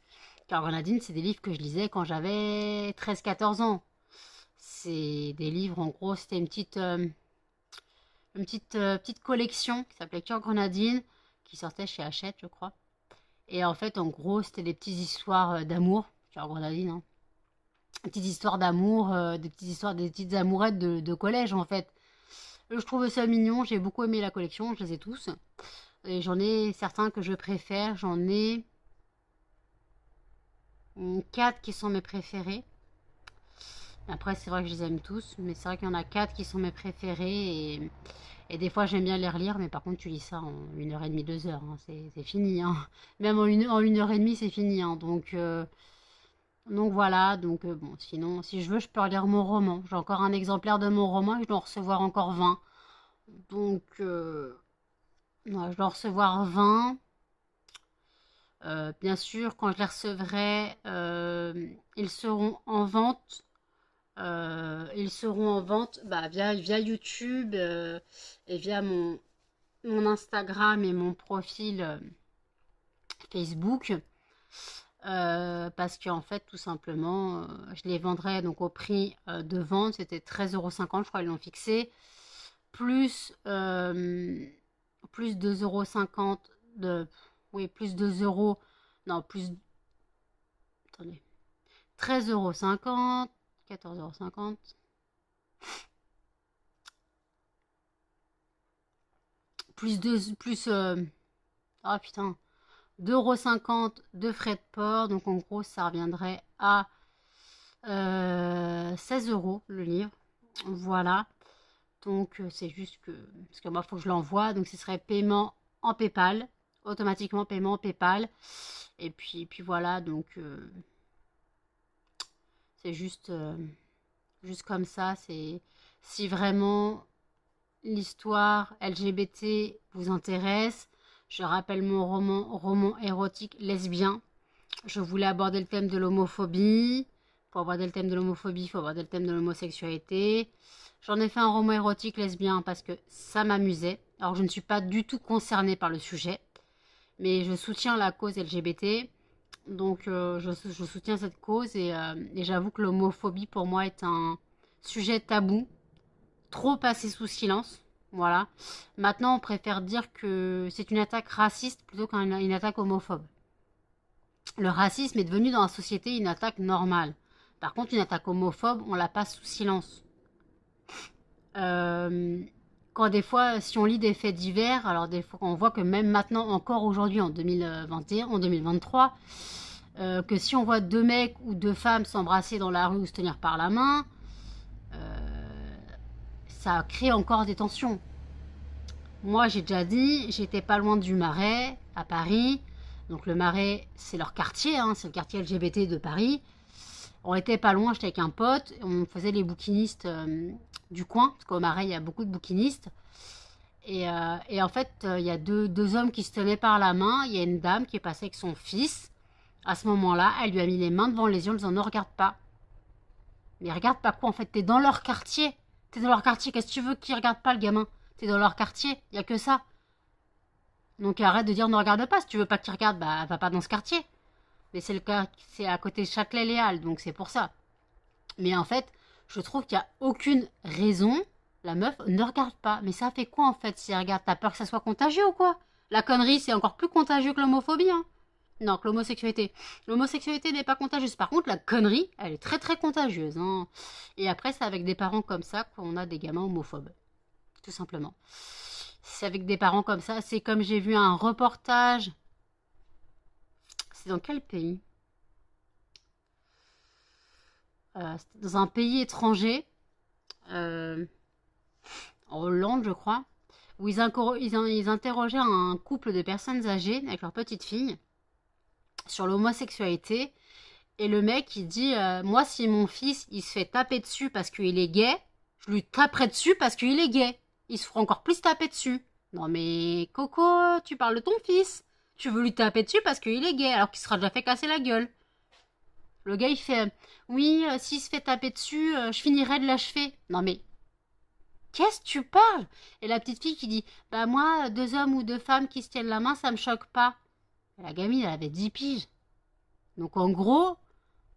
Cœur Grenadine, c'est des livres que je lisais quand j'avais 13-14 ans. C'est des livres, en gros, c'était une petite collection qui s'appelait Cœur Grenadine, qui sortait chez Hachette, je crois. Et en fait, en gros, c'était des petites histoires d'amour. Cœur Grenadine, hein. Des petites histoires d'amour, des petites amourettes de collège, en fait. Je trouvais ça mignon, j'ai beaucoup aimé la collection, je les ai tous. Et j'en ai certains que je préfère, j'en ai 4 qui sont mes préférés. Après, c'est vrai que je les aime tous, mais c'est vrai qu'il y en a 4 qui sont mes préférés. Et des fois, j'aime bien les relire, mais par contre, tu lis ça en 1h30, 2h. Hein, c'est fini. Hein. Même en 1h30, c'est fini. Hein, donc voilà. Donc, bon, sinon, si je veux, je peux relire mon roman. J'ai encore un exemplaire de mon roman et je dois en recevoir encore 20. Donc, ouais, je dois en recevoir 20. Bien sûr, quand je les recevrai, ils seront en vente. Via YouTube et via mon Instagram et mon profil Facebook. Parce qu'en fait, tout simplement, je les vendrais donc au prix de vente. C'était 13,50 €, je crois, ils l'ont fixé. Plus 2,50 € de... Oui, plus 2 euros. Non, plus... Attendez. 13,50 €. 14,50 €. Oh putain. 2,50 € de frais de port. Donc en gros, ça reviendrait à 16 € le livre. Voilà. Donc c'est juste que... Parce que moi, il faut que je l'envoie. Donc ce serait paiement en PayPal. Automatiquement paiement en PayPal. Et puis voilà. Donc... c'est juste comme ça. C'est si vraiment l'histoire LGBT vous intéresse. Je rappelle mon roman érotique lesbien. Je voulais aborder le thème de l'homophobie. Pour aborder le thème de l'homophobie, il faut aborder le thème de l'homosexualité. J'en ai fait un roman érotique lesbien parce que ça m'amusait. Alors je ne suis pas du tout concernée par le sujet, mais je soutiens la cause LGBT. Donc je soutiens cette cause et j'avoue que l'homophobie pour moi est un sujet tabou, trop passé sous silence. Voilà. Maintenant, on préfère dire que c'est une attaque raciste plutôt qu'une attaque homophobe. Le racisme est devenu dans la société une attaque normale. Par contre, une attaque homophobe, on la passe sous silence. Quand des fois, si on lit des faits divers, alors des fois, on voit que même maintenant, encore aujourd'hui, en 2021, en 2023, que si on voit 2 mecs ou 2 femmes s'embrasser dans la rue ou se tenir par la main, ça crée encore des tensions. Moi, j'ai déjà dit, j'étais pas loin du Marais, à Paris. Donc le Marais, c'est leur quartier, hein, c'est le quartier LGBT de Paris. On était pas loin, j'étais avec un pote, on faisait les bouquinistes du coin, parce qu'au Marais, il y a beaucoup de bouquinistes. Et en fait, il y a deux hommes qui se tenaient par la main. Il y a une dame qui est passée avec son fils. À ce moment-là, elle lui a mis les mains devant les yeux en disant ne regarde pas. Mais regarde pas quoi en fait, t'es dans leur quartier. T'es dans leur quartier, qu'est-ce que tu veux qu'ils regardent pas le gamin? T'es dans leur quartier, y a que ça. Donc arrête de dire ne regarde pas, si tu veux pas qu'ils regardent, bah va pas dans ce quartier. Mais c'est le cas, c'est à côté de Châtelet-Léal, donc c'est pour ça. Mais en fait, je trouve qu'il n'y a aucune raison, la meuf ne regarde pas. Mais ça fait quoi en fait si elle regarde? T'as peur que ça soit contagieux ou quoi? La connerie, c'est encore plus contagieux que l'homophobie, hein. Non, que l'homosexualité. L'homosexualité n'est pas contagieuse. Par contre, la connerie, elle est très très contagieuse, hein. Et après, c'est avec des parents comme ça qu'on a des gamins homophobes. Tout simplement. C'est avec des parents comme ça. C'est comme j'ai vu un reportage. C'est dans quel pays? C'était dans un pays étranger. En Hollande, je crois. Où ils interrogeaient un couple de personnes âgées avec leur petite fille sur l'homosexualité. Et le mec, il dit moi, si mon fils, il se fait taper dessus parce qu'il est gay, je lui taperai dessus parce qu'il est gay. Il se fera encore plus taper dessus. Non mais, Coco, tu parles de ton fils. Tu veux lui taper dessus parce qu'il est gay, alors qu'il sera déjà fait casser la gueule. Le gars, il fait oui, s'il se fait taper dessus, je finirai de l'achever. Non mais, qu'est-ce que tu parles? Et la petite fille qui dit bah moi, 2 hommes ou 2 femmes qui se tiennent la main, ça me choque pas. Et la gamine, elle avait 10 piges. Donc en gros,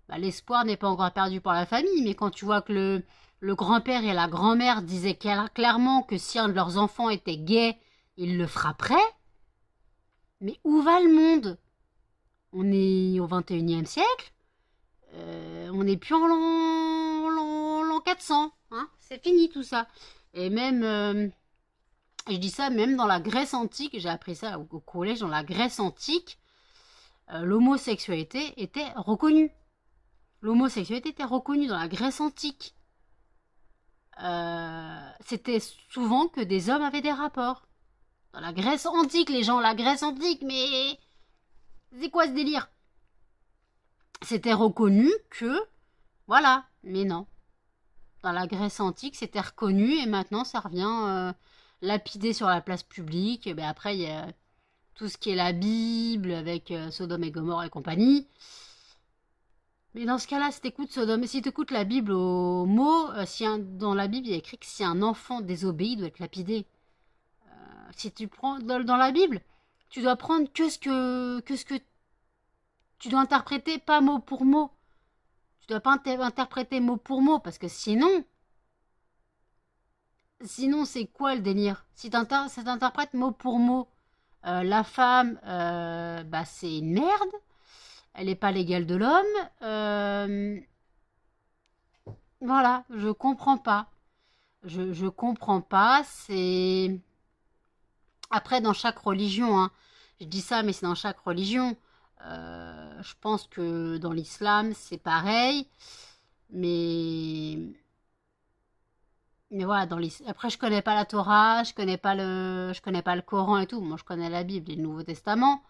bah, l'espoir n'est pas encore perdu pour la famille, mais quand tu vois que le grand-père et la grand-mère disaient clairement que si un de leurs enfants était gay, ils le frapperaient, mais où va le monde? On est au 21e siècle, on n'est plus en l'an 400, hein, c'est fini tout ça. Et même, je dis ça même dans la Grèce antique, j'ai appris ça au collège, dans la Grèce antique, l'homosexualité était reconnue. L'homosexualité était reconnue dans la Grèce antique. C'était souvent que des hommes avaient des rapports. Dans la Grèce antique, les gens, la Grèce antique, mais c'est quoi ce délire? C'était reconnu que, voilà, mais non. Dans la Grèce antique, c'était reconnu et maintenant ça revient lapidé sur la place publique. Et ben après, il y a tout ce qui est la Bible avec Sodome et Gomorrhe et compagnie. Mais dans ce cas-là, si t'écoutes la Bible au mot, dans la Bible, il y a écrit que si un enfant désobéit, il doit être lapidé. Si tu prends dans la Bible, tu dois prendre que ce que tu dois interpréter, pas mot pour mot. Tu dois pas interpréter mot pour mot, parce que sinon c'est quoi le délire? Si t'interprètes mot pour mot, la femme, bah c'est une merde. Elle n'est pas l'égale de l'homme. Voilà, je comprends pas. Je comprends pas. C'est après dans chaque religion, hein. Je dis ça, mais c'est dans chaque religion. Je pense que dans l'islam c'est pareil, mais voilà, après je connais pas la Torah, je connais pas le Coran et tout. Moi je connais la Bible et le Nouveau Testament.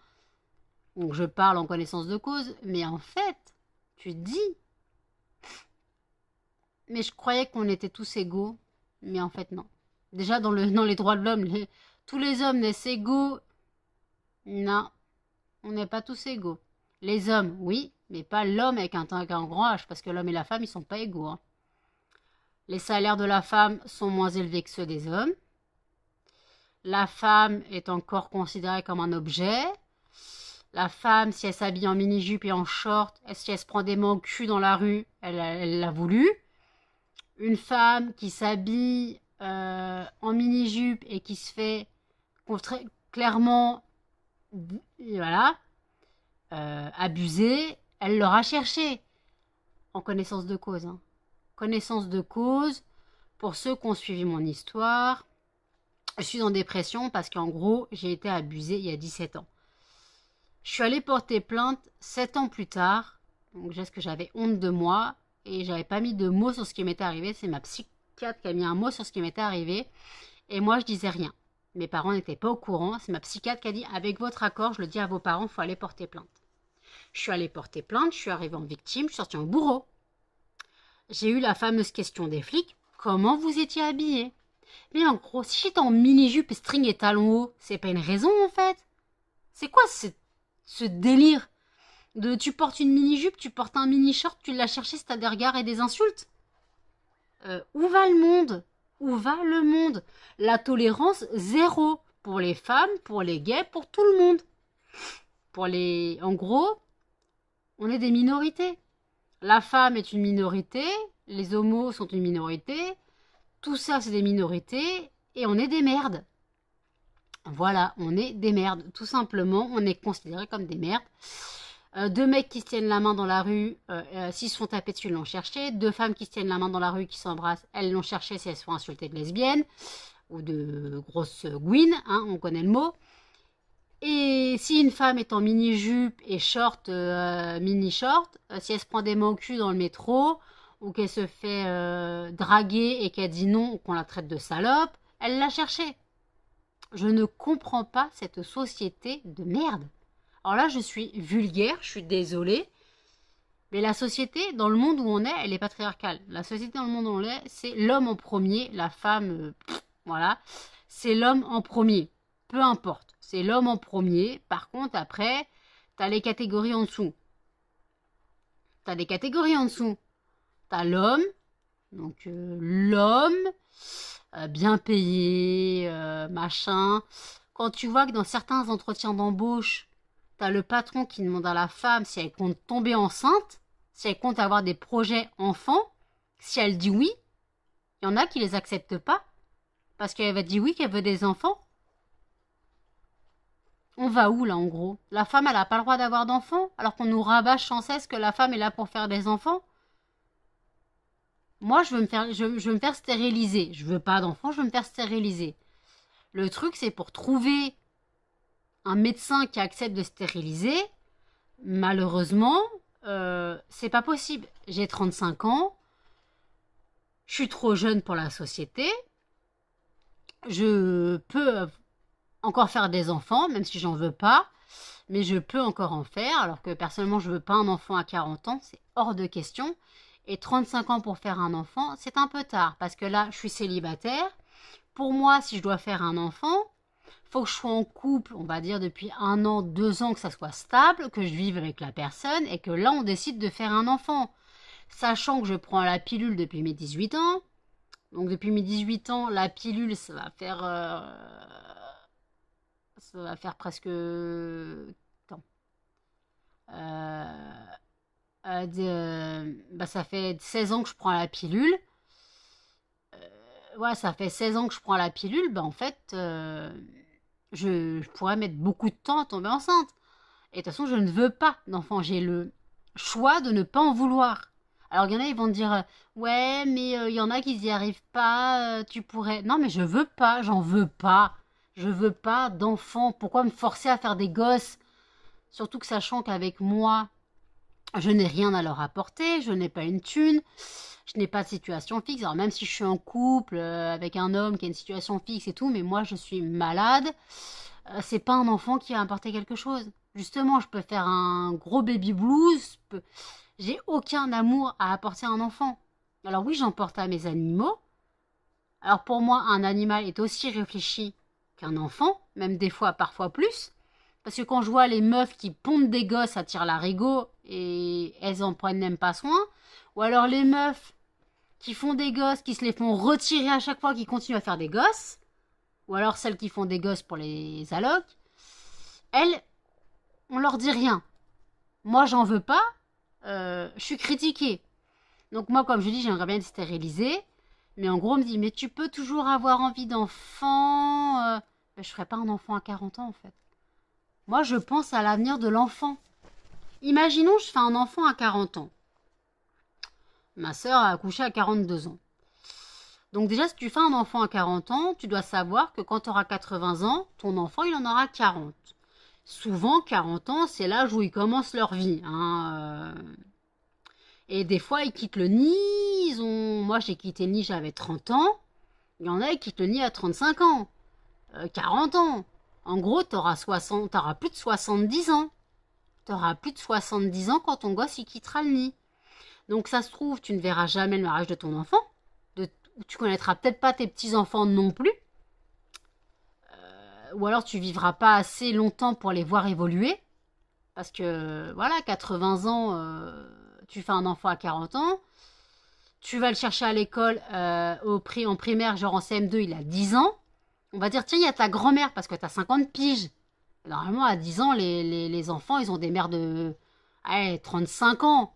Donc je parle en connaissance de cause, mais en fait, tu te dis, mais je croyais qu'on était tous égaux, mais en fait non. Déjà dans les droits de l'homme, tous les hommes naissent égaux. Non, on n'est pas tous égaux. Les hommes, oui, mais pas l'homme avec un grand H, parce que l'homme et la femme, ils sont pas égaux, hein. Les salaires de la femme sont moins élevés que ceux des hommes. La femme est encore considérée comme un objet. La femme, si elle s'habille en mini-jupe et en short, si elle se prend des mots au cul dans la rue, elle l'a voulu. Une femme qui s'habille en mini-jupe et qui se fait clairement, voilà, abuser, elle l'aura cherché. En connaissance de cause, hein. Connaissance de cause, pour ceux qui ont suivi mon histoire, je suis en dépression parce qu'en gros, j'ai été abusée il y a 17 ans. Je suis allée porter plainte 7 ans plus tard, donc parce que j'avais honte de moi et j'avais pas mis de mots sur ce qui m'était arrivé. C'est ma psychiatre qui a mis un mot sur ce qui m'était arrivé et moi je disais rien. Mes parents n'étaient pas au courant, c'est ma psychiatre qui a dit avec votre accord, je le dis à vos parents, il faut aller porter plainte. Je suis allée porter plainte, je suis arrivée en victime, je suis sortie en bourreau. J'ai eu la fameuse question des flics, comment vous étiez habillée? Mais en gros, si j'étais en mini-jupe, string et talons hauts, c'est pas une raison en fait. C'est quoi ce délire de tu portes une mini-jupe, tu portes un mini-short, tu l'as cherché, c'est à des regards et des insultes? Où va le monde? Où va le monde? La tolérance, zéro. Pour les femmes, pour les gays, pour tout le monde. En gros, on est des minorités. La femme est une minorité, les homos sont une minorité, tout ça c'est des minorités, et on est des merdes. Voilà, on est des merdes. Tout simplement, on est considérés comme des merdes. Deux mecs qui se tiennent la main dans la rue, s'ils se font taper dessus, ils l'ont cherché. Deux femmes qui se tiennent la main dans la rue, qui s'embrassent, elles l'ont cherché si elles se font insulter de lesbiennes ou de grosses gouines, hein, on connaît le mot. Et si une femme est en mini-jupe et short, mini-short, si elle se prend des mots au cul dans le métro, ou qu'elle se fait draguer et qu'elle dit non, ou qu'on la traite de salope, elle l'a cherché. Je ne comprends pas cette société de merde. Alors là, je suis vulgaire, je suis désolée, mais la société, dans le monde où on est, elle est patriarcale. La société dans le monde où on est, c'est l'homme en premier, la femme, voilà, c'est l'homme en premier. Peu importe, c'est l'homme en premier. Par contre, après, t'as les catégories en dessous. T'as des catégories en dessous. T'as l'homme, donc l'homme, bien payé, machin. Quand tu vois que dans certains entretiens d'embauche, t'as le patron qui demande à la femme si elle compte tomber enceinte, si elle compte avoir des projets enfants, si elle dit oui, il y en a qui les acceptent pas, parce qu'elle va dire oui qu'elle veut des enfants. On va où là en gros? La femme elle n'a pas le droit d'avoir d'enfants, alors qu'on nous rabâche sans cesse que la femme est là pour faire des enfants. Moi je veux me faire stériliser. Je veux pas d'enfants, je veux me faire stériliser. Le truc c'est pour trouver un médecin qui accepte de stériliser, malheureusement, c'est pas possible. J'ai 35 ans, je suis trop jeune pour la société, je peux encore faire des enfants, même si j'en veux pas, mais je peux encore en faire, alors que personnellement je veux pas un enfant à 40 ans, c'est hors de question. Et 35 ans pour faire un enfant, c'est un peu tard, parce que là, je suis célibataire. Pour moi, si je dois faire un enfant, faut que je sois en couple, on va dire depuis 1 an, 2 ans, que ça soit stable, que je vive avec la personne, et que là, on décide de faire un enfant. Sachant que je prends la pilule depuis mes 18 ans. Donc depuis mes 18 ans, la pilule, ça va faire presque... Attends. Ça fait 16 ans que je prends la pilule. Ouais, ça fait 16 ans que je prends la pilule. En fait, je pourrais mettre beaucoup de temps à tomber enceinte. Et de toute façon, je ne veux pas d'enfant. J'ai le choix de ne pas en vouloir. Alors, il y en a, ils vont te dire, ouais, mais il y en a qui n'y arrivent pas, tu pourrais... Non, mais je veux pas, j'en veux pas. Je veux pas d'enfant. Pourquoi me forcer à faire des gosses? Surtout que sachant qu'avec moi, je n'ai rien à leur apporter, je n'ai pas une thune, je n'ai pas de situation fixe. Alors même si je suis en couple avec un homme qui a une situation fixe et tout, mais moi je suis malade, c'est pas un enfant qui va apporter quelque chose. Justement, je peux faire un gros baby blues, j'ai aucun amour à apporter à un enfant. Alors oui, j'en porte à mes animaux. Alors pour moi, un animal est aussi réfléchi qu'un enfant, même des fois, parfois plus. Parce que quand je vois les meufs qui pondent des gosses, ça tire l'arigot et elles en prennent même pas soin. Ou alors les meufs qui font des gosses, qui se les font retirer à chaque fois, qui continuent à faire des gosses. Ou alors celles qui font des gosses pour les allocs. Elles, on leur dit rien. Moi, j'en veux pas. Je suis critiquée. Donc moi, comme je dis, j'aimerais bien être stérilisée. Mais en gros, on me dit, mais tu peux toujours avoir envie d'enfant. Je ferai pas un enfant à 40 ans, en fait. Moi, je pense à l'avenir de l'enfant. Imaginons, je fais un enfant à 40 ans. Ma sœur a accouché à 42 ans. Donc déjà, si tu fais un enfant à 40 ans, tu dois savoir que quand tu auras 80 ans, ton enfant, il en aura 40. Souvent, 40 ans, c'est l'âge où ils commencent leur vie. Et des fois, ils quittent le nid. Moi, j'ai quitté le nid, j'avais 30 ans. Il y en a qui quittent le nid à 35 ans. 40 ans. En gros, t'auras plus de 70 ans. T'auras plus de 70 ans quand ton gosse il quittera le nid. Donc ça se trouve, tu ne verras jamais le mariage de ton enfant. tu connaîtras peut-être pas tes petits-enfants non plus. Ou alors tu vivras pas assez longtemps pour les voir évoluer. Parce que, voilà, 80 ans, tu fais un enfant à 40 ans. Tu vas le chercher à l'école en primaire, genre en CM2, il a 10 ans. On va dire, tiens, il y a ta grand-mère parce que tu as 50 piges. Normalement, à 10 ans, les enfants, ils ont des mères de 35 ans.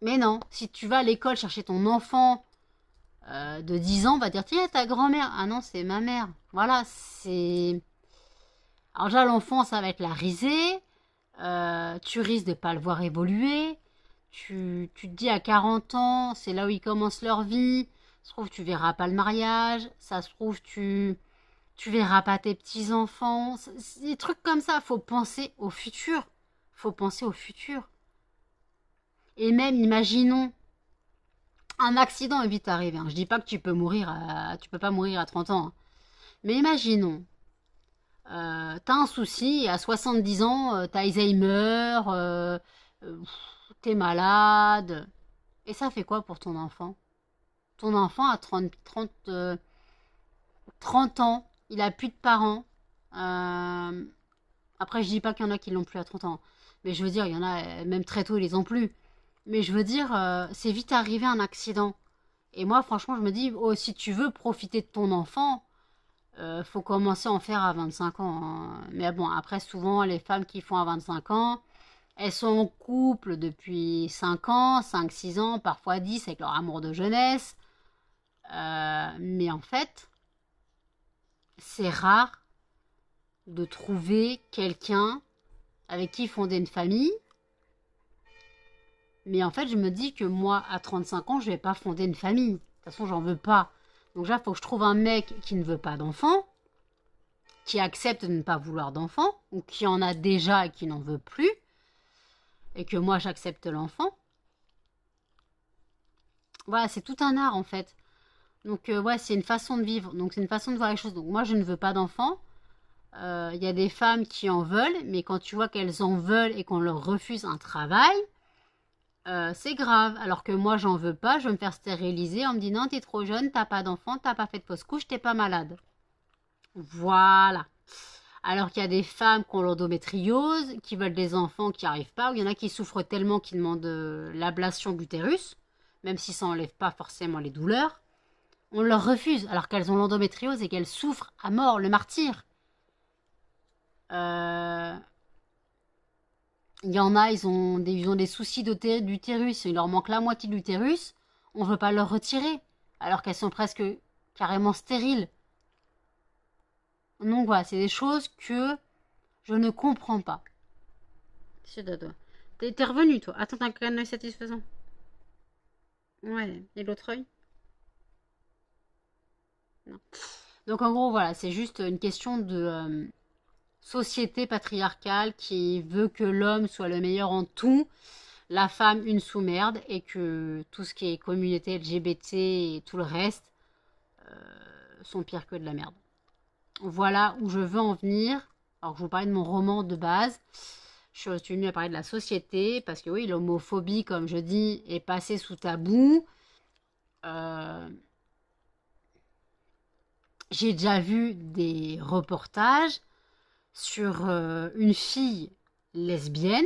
Mais non, si tu vas à l'école chercher ton enfant de 10 ans, on va dire, tiens, il y a ta grand-mère. Ah non, c'est ma mère. Voilà, c'est... Alors déjà, l'enfant, ça va être la risée. Tu risques de ne pas le voir évoluer. Tu te dis à 40 ans, c'est là où ils commencent leur vie. Ça se trouve, tu verras pas le mariage. Ça se trouve, tu verras pas tes petits-enfants. C'est des trucs comme ça. Faut penser au futur. Faut penser au futur. Et même, imaginons, un accident est vite arrivé. Hein. Je dis pas que tu peux pas mourir à 30 ans. Hein. Mais imaginons, t'as un souci, à 70 ans, t'as Alzheimer, t'es malade. Et ça fait quoi pour ton enfant? Ton enfant a 30 ans, il a plus de parents. Euh, Après, je dis pas qu'il y en a qui l'ont plus à 30 ans. Mais je veux dire, il y en a, même très tôt, ils les ont plus. Mais je veux dire, c'est vite arrivé un accident. Et moi, franchement, je me dis, oh, si tu veux profiter de ton enfant, faut commencer à en faire à 25 ans. Hein. Mais bon, après, souvent, les femmes qui font à 25 ans, elles sont en couple depuis 5 ans, 5, 6 ans, parfois 10 avec leur amour de jeunesse. Mais en fait, c'est rare de trouver quelqu'un avec qui fonder une famille. Mais en fait, je me dis que moi, à 35 ans, je vais pas fonder une famille. De toute façon, j'en veux pas. Donc là, il faut que je trouve un mec qui ne veut pas d'enfant, qui accepte de ne pas vouloir d'enfant, ou qui en a déjà et qui n'en veut plus, et que moi, j'accepte l'enfant. Voilà, c'est tout un art, en fait. Donc, ouais, c'est une façon de vivre. Donc, c'est une façon de voir les choses. Donc, moi, je ne veux pas d'enfant. Il y a des femmes qui en veulent, mais quand tu vois qu'elles en veulent et qu'on leur refuse un travail, c'est grave. Alors que moi, j'en veux pas, je veux me faire stériliser. On me dit non, t'es trop jeune, t'as pas d'enfant, t'as pas fait de fausse couche, t'es pas malade. Voilà. Alors qu'il y a des femmes qui ont l'endométriose, qui veulent des enfants qui n'y arrivent pas, ou il y en a qui souffrent tellement qu'ils demandent l'ablation de l'utérus, même si ça n'enlève pas forcément les douleurs. On leur refuse, alors qu'elles ont l'endométriose et qu'elles souffrent à mort, le martyr. Il y en a, ils ont des soucis d'utérus, il leur manque la moitié de l'utérus, on ne veut pas leur retirer, alors qu'elles sont presque carrément stériles. Donc voilà, c'est des choses que je ne comprends pas. C'est Dodo. T'es revenu, toi. Attends, t'as un œil satisfaisant. Ouais, et l'autre œil? Non. Donc en gros, voilà, c'est juste une question de société patriarcale qui veut que l'homme soit le meilleur en tout, la femme une sous-merde, et que tout ce qui est communauté LGBT et tout le reste sont pires que de la merde. Voilà où je veux en venir. Alors que je vous parlais de mon roman de base. Je suis venue à parler de la société parce que oui, l'homophobie, comme je dis, est passée sous tabou. J'ai déjà vu des reportages sur une fille lesbienne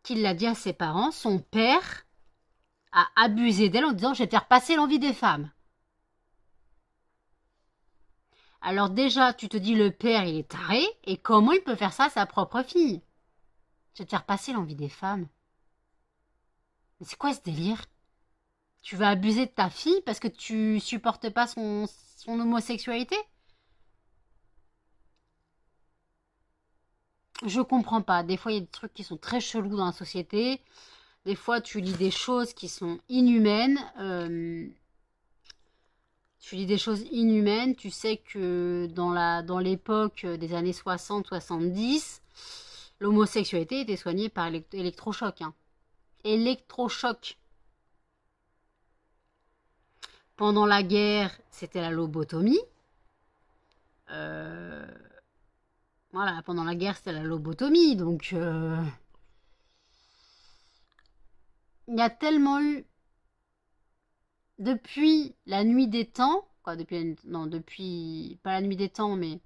qui l'a dit à ses parents. Son père a abusé d'elle en disant « Je vais te faire passer l'envie des femmes ». Alors déjà, tu te dis le père, il est taré, et comment il peut faire ça à sa propre fille? Je vais te faire passer l'envie des femmes. Mais c'est quoi ce délire? Tu vas abuser de ta fille parce que tu supportes pas son homosexualité? Je comprends pas. Des fois, il y a des trucs qui sont très chelous dans la société. Des fois, tu lis des choses qui sont inhumaines. Tu lis des choses inhumaines. Tu sais que dans l'époque des années 60-70, l'homosexualité était soignée par électrochoc. Hein. Électrochoc. Pendant la guerre, c'était la lobotomie. Voilà, pendant la guerre, c'était la lobotomie. Donc, il y a tellement eu depuis la nuit des temps, quoi, non, depuis, pas la nuit des temps, mais,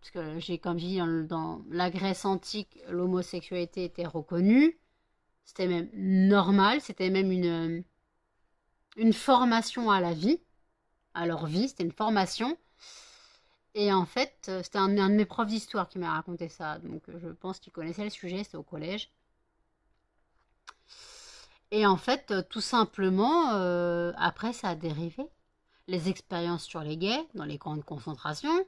parce que comme je dis, dans la Grèce antique, l'homosexualité était reconnue, c'était même normal, c'était même une formation à la vie, à leur vie, c'était une formation. Et en fait, c'était un de mes profs d'histoire qui m'a raconté ça, donc je pense qu'il connaissait le sujet, c'était au collège. Et en fait, tout simplement, après, ça a dérivé. Les expériences sur les gays dans les camps de concentration,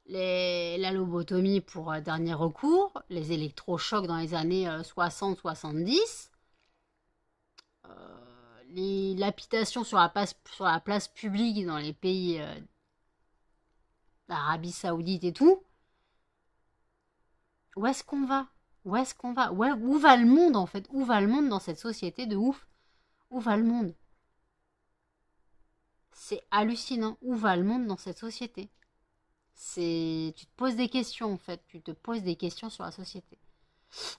la lobotomie pour dernier recours, les électrochocs dans les années 60-70, les lapidations sur la place publique dans les pays d'Arabie Saoudite et tout. Où est-ce qu'on va? Où est-ce qu'on va? Où va le monde en fait? Où va le monde dans cette société de ouf? Où va le monde? C'est hallucinant. Où va le monde dans cette société? Tu te poses des questions en fait. Tu te poses des questions sur la société.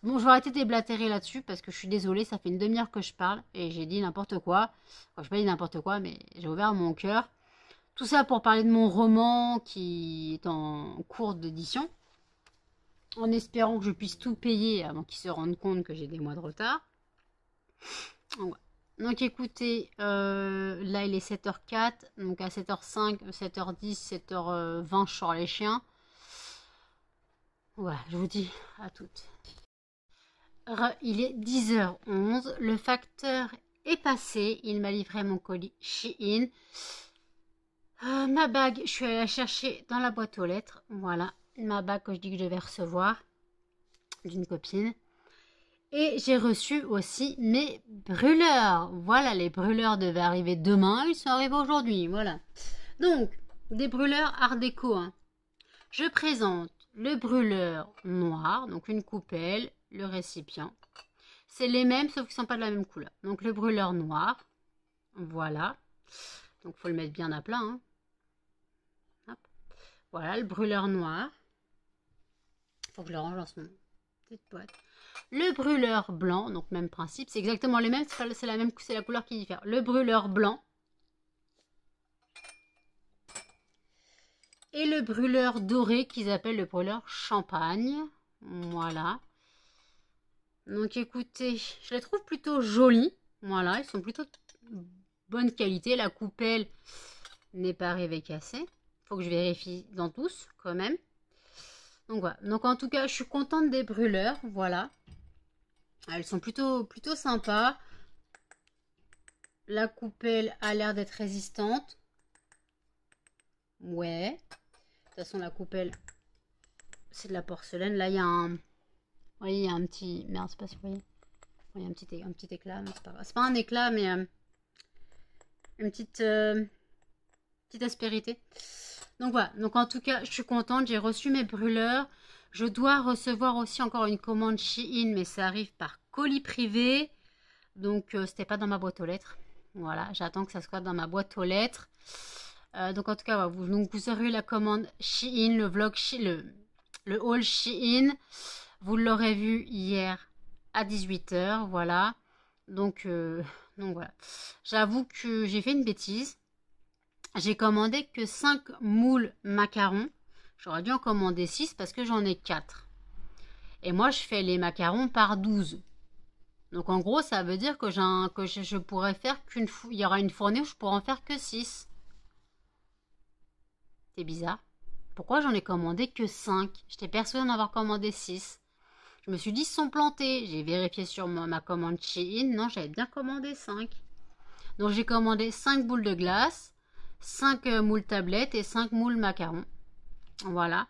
Bon, je vais arrêter de déblatérer là-dessus parce que je suis désolée, ça fait une demi-heure que je parle et j'ai dit n'importe quoi. Enfin, je n'ai pas dit n'importe quoi, mais j'ai ouvert mon cœur. Tout ça pour parler de mon roman qui est en cours d'édition. En espérant que je puisse tout payer avant qu'ils se rendent compte que j'ai des mois de retard. Ouais. Donc écoutez, là il est 7h04, donc à 7h05, 7h10, 7h20 je sors les chiens. Ouais, je vous dis à toutes. Il est 10h11, le facteur est passé, il m'a livré mon colis Shein. Ma bague, je suis allée la chercher dans la boîte aux lettres, voilà, ma bague que je dis que je devais recevoir d'une copine. Et j'ai reçu aussi mes brûleurs. Voilà, les brûleurs devaient arriver demain, ils sont arrivés aujourd'hui, voilà. Donc, des brûleurs art déco. Hein. Je présente le brûleur noir, donc une coupelle, le récipient. C'est les mêmes, sauf qu'ils ne sont pas de la même couleur. Donc, le brûleur noir, voilà. Donc, il faut le mettre bien à plat. Hein. Hop. Voilà, le brûleur noir. Il faut que je le range dans ce petite boîte. Le brûleur blanc, donc même principe, c'est exactement les mêmes, c'est la couleur qui diffère. Le brûleur blanc et le brûleur doré qu'ils appellent le brûleur champagne. Voilà. Donc écoutez, je les trouve plutôt jolis. Voilà, ils sont plutôt de bonne qualité. La coupelle n'est pas arrivée cassée. Il faut que je vérifie dans tous quand même. Donc voilà. Donc en tout cas, je suis contente des brûleurs. Voilà. Elles sont plutôt sympas. La coupelle a l'air d'être résistante. Ouais. De toute façon, la coupelle, c'est de la porcelaine. Là, il y a un... Vous voyez, il y a un petit... Merde, c'est pas si vous voyez. Il y a un petit éclat, mais c'est pas grave. C'est pas un éclat, mais une petite aspérité. Donc voilà. Donc en tout cas, je suis contente. J'ai reçu mes brûleurs. Je dois recevoir aussi encore une commande Shein, mais ça arrive par colis privé. Donc, c'était pas dans ma boîte aux lettres. Voilà, j'attends que ça soit dans ma boîte aux lettres. Donc, en tout cas, vous aurez la commande Shein, le vlog Shein, le haul Shein. Vous l'aurez vu hier à 18h. Voilà. Donc voilà. J'avoue que j'ai fait une bêtise. J'ai commandé que 5 moules macarons. J'aurais dû en commander 6 parce que j'en ai 4. Et moi, je fais les macarons par 12. Donc en gros, ça veut dire que je pourrais faire il y aura une fournée où je pourrais en faire que 6. C'est bizarre. Pourquoi j'en ai commandé que 5? J'étais persuadée d'en avoir commandé 6. Je me suis dit, ils sont plantés. J'ai vérifié sur ma commande Shein. Non, j'avais bien commandé 5. Donc j'ai commandé 5 boules de glace, 5 moules tablettes et 5 moules macarons. Voilà.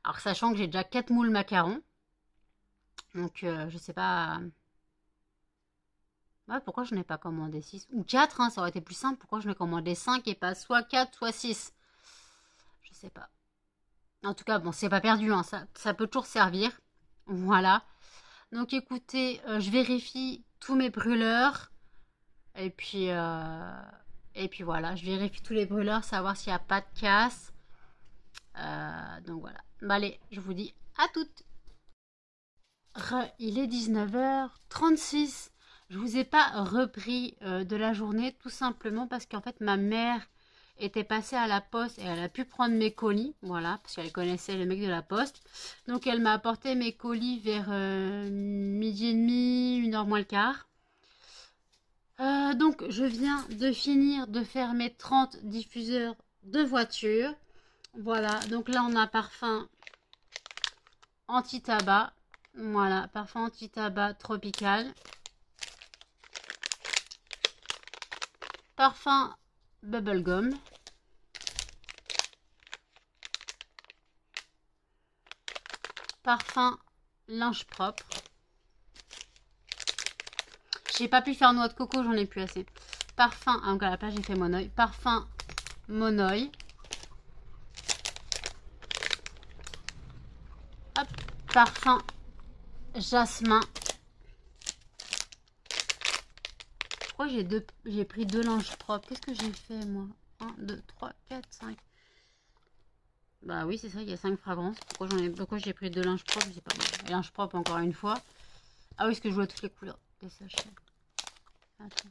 Alors sachant que j'ai déjà 4 moules macarons. Donc je sais pas... Ouais, pourquoi je n'ai pas commandé 6? Ou 4, hein, ça aurait été plus simple. Pourquoi je n'ai commandé 5 et pas soit 4, soit 6? Je sais pas. En tout cas, bon, c'est pas perdu, hein, ça peut toujours servir. Voilà. Donc écoutez, je vérifie tous mes brûleurs. Et puis voilà, je vérifie tous les brûleurs, savoir s'il n'y a pas de casse. Donc voilà. Bah, allez, je vous dis à toutes. Il est 19h36. Je vous ai pas repris de la journée, tout simplement parce qu'en fait, ma mère était passée à la poste et elle a pu prendre mes colis, voilà, parce qu'elle connaissait le mec de la poste. Donc, elle m'a apporté mes colis vers midi et demi, 1h moins le quart. Donc, je viens de finir de faire mes 30 diffuseurs de voiture. Voilà, donc là, on a parfum anti-tabac. Voilà, parfum anti-tabac tropical. Parfum bubblegum. Parfum linge propre. J'ai pas pu faire noix de coco, j'en ai plus assez. Parfum, donc à la place j'ai fait Monoï. Parfum Monoï. Hop, parfum jasmin. Je crois que j'ai pris 2 linges propres. Qu'est-ce que j'ai fait moi? 1, 2, 3, 4, 5. Bah oui, c'est ça, il y a 5 fragrances. Pourquoi j'ai pris 2 linges propres? Je sais pas. Les linges propres encore une fois. Ah oui, parce que je vois toutes les couleurs des sachets. Attends.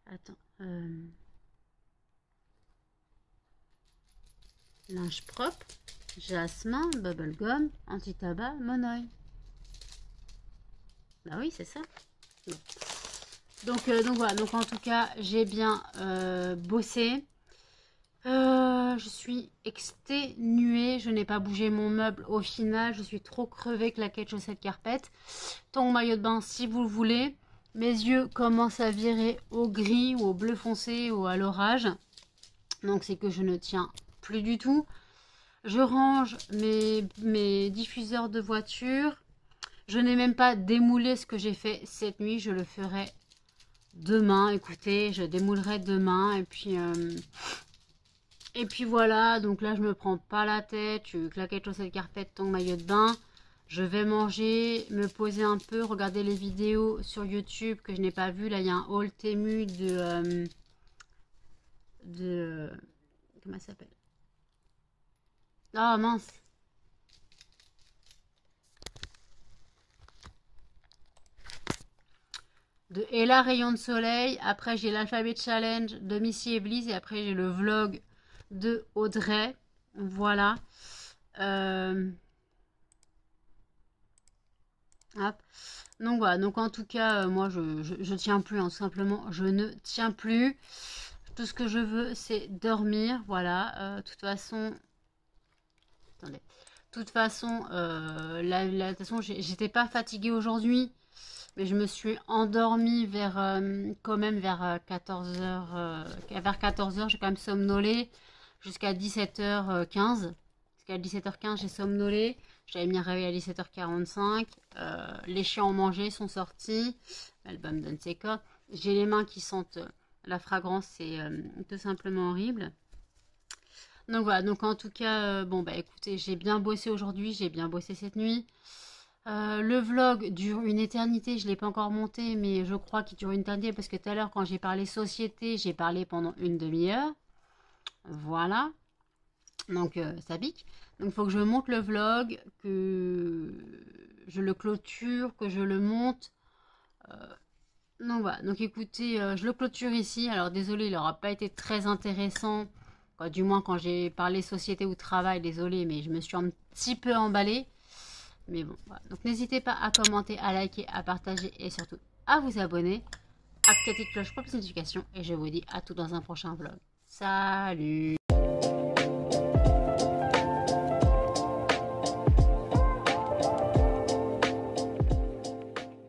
Attends. Linge propre, jasmin, bubblegum, anti-tabac, Monoï. Bah oui, c'est ça. Bon. Donc voilà, donc en tout cas, j'ai bien bossé. Je suis exténuée, je n'ai pas bougé mon meuble au final, je suis trop crevée, claquette, chaussettes, carpette. Ton maillot de bain si vous le voulez. Mes yeux commencent à virer au gris ou au bleu foncé ou à l'orage. Donc c'est que je ne tiens plus du tout. Je range mes diffuseurs de voiture. Je n'ai même pas démoulé ce que j'ai fait cette nuit, je le ferai demain. Écoutez, je démoulerai demain et puis voilà, donc là je me prends pas la tête, tu claquettes, chaussettes, carpette, ton maillot de bain. Je vais manger, me poser un peu, regarder les vidéos sur YouTube que je n'ai pas vu. Là il y a un haul Temu comment ça s'appelle? Ah mince. De Ella Rayon de Soleil. Après j'ai l'alphabet challenge de Missy Eblis et après j'ai le vlog de Audrey. Voilà. Hop. Donc voilà, donc en tout cas, moi je tiens plus, hein, tout simplement, je ne tiens plus. Tout ce que je veux, c'est dormir, voilà. De toute façon, attendez. De toute façon, de toute façon, j'étais pas fatiguée aujourd'hui, mais je me suis endormie vers, quand même vers 14h. Vers 14h, j'ai quand même somnolé jusqu'à 17h15. Jusqu'à 17h15, j'ai somnolé. J'avais mis un réveil à 17h45. Les chiens ont mangé, sont sortis. L'album donne ses corps. J'ai les mains qui sentent la fragrance, c'est tout simplement horrible. Donc voilà, donc en tout cas, bon bah écoutez, j'ai bien bossé aujourd'hui, j'ai bien bossé cette nuit. Le vlog dure une éternité, je ne l'ai pas encore monté, mais je crois qu'il dure une éternité parce que tout à l'heure quand j'ai parlé société, j'ai parlé pendant une demi-heure. Voilà. Donc ça pique. Donc il faut que je monte le vlog, que je le clôture, que je le monte. Donc voilà, donc écoutez, je le clôture ici. Alors désolé, il n'aura pas été très intéressant. Quoi, du moins quand j'ai parlé société ou travail, désolé, mais je me suis un petit peu emballée. Mais bon, voilà. Donc n'hésitez pas à commenter, à liker, à partager et surtout à vous abonner. Activez la petite cloche pour plus de notifications. Et je vous dis à tout dans un prochain vlog. Salut!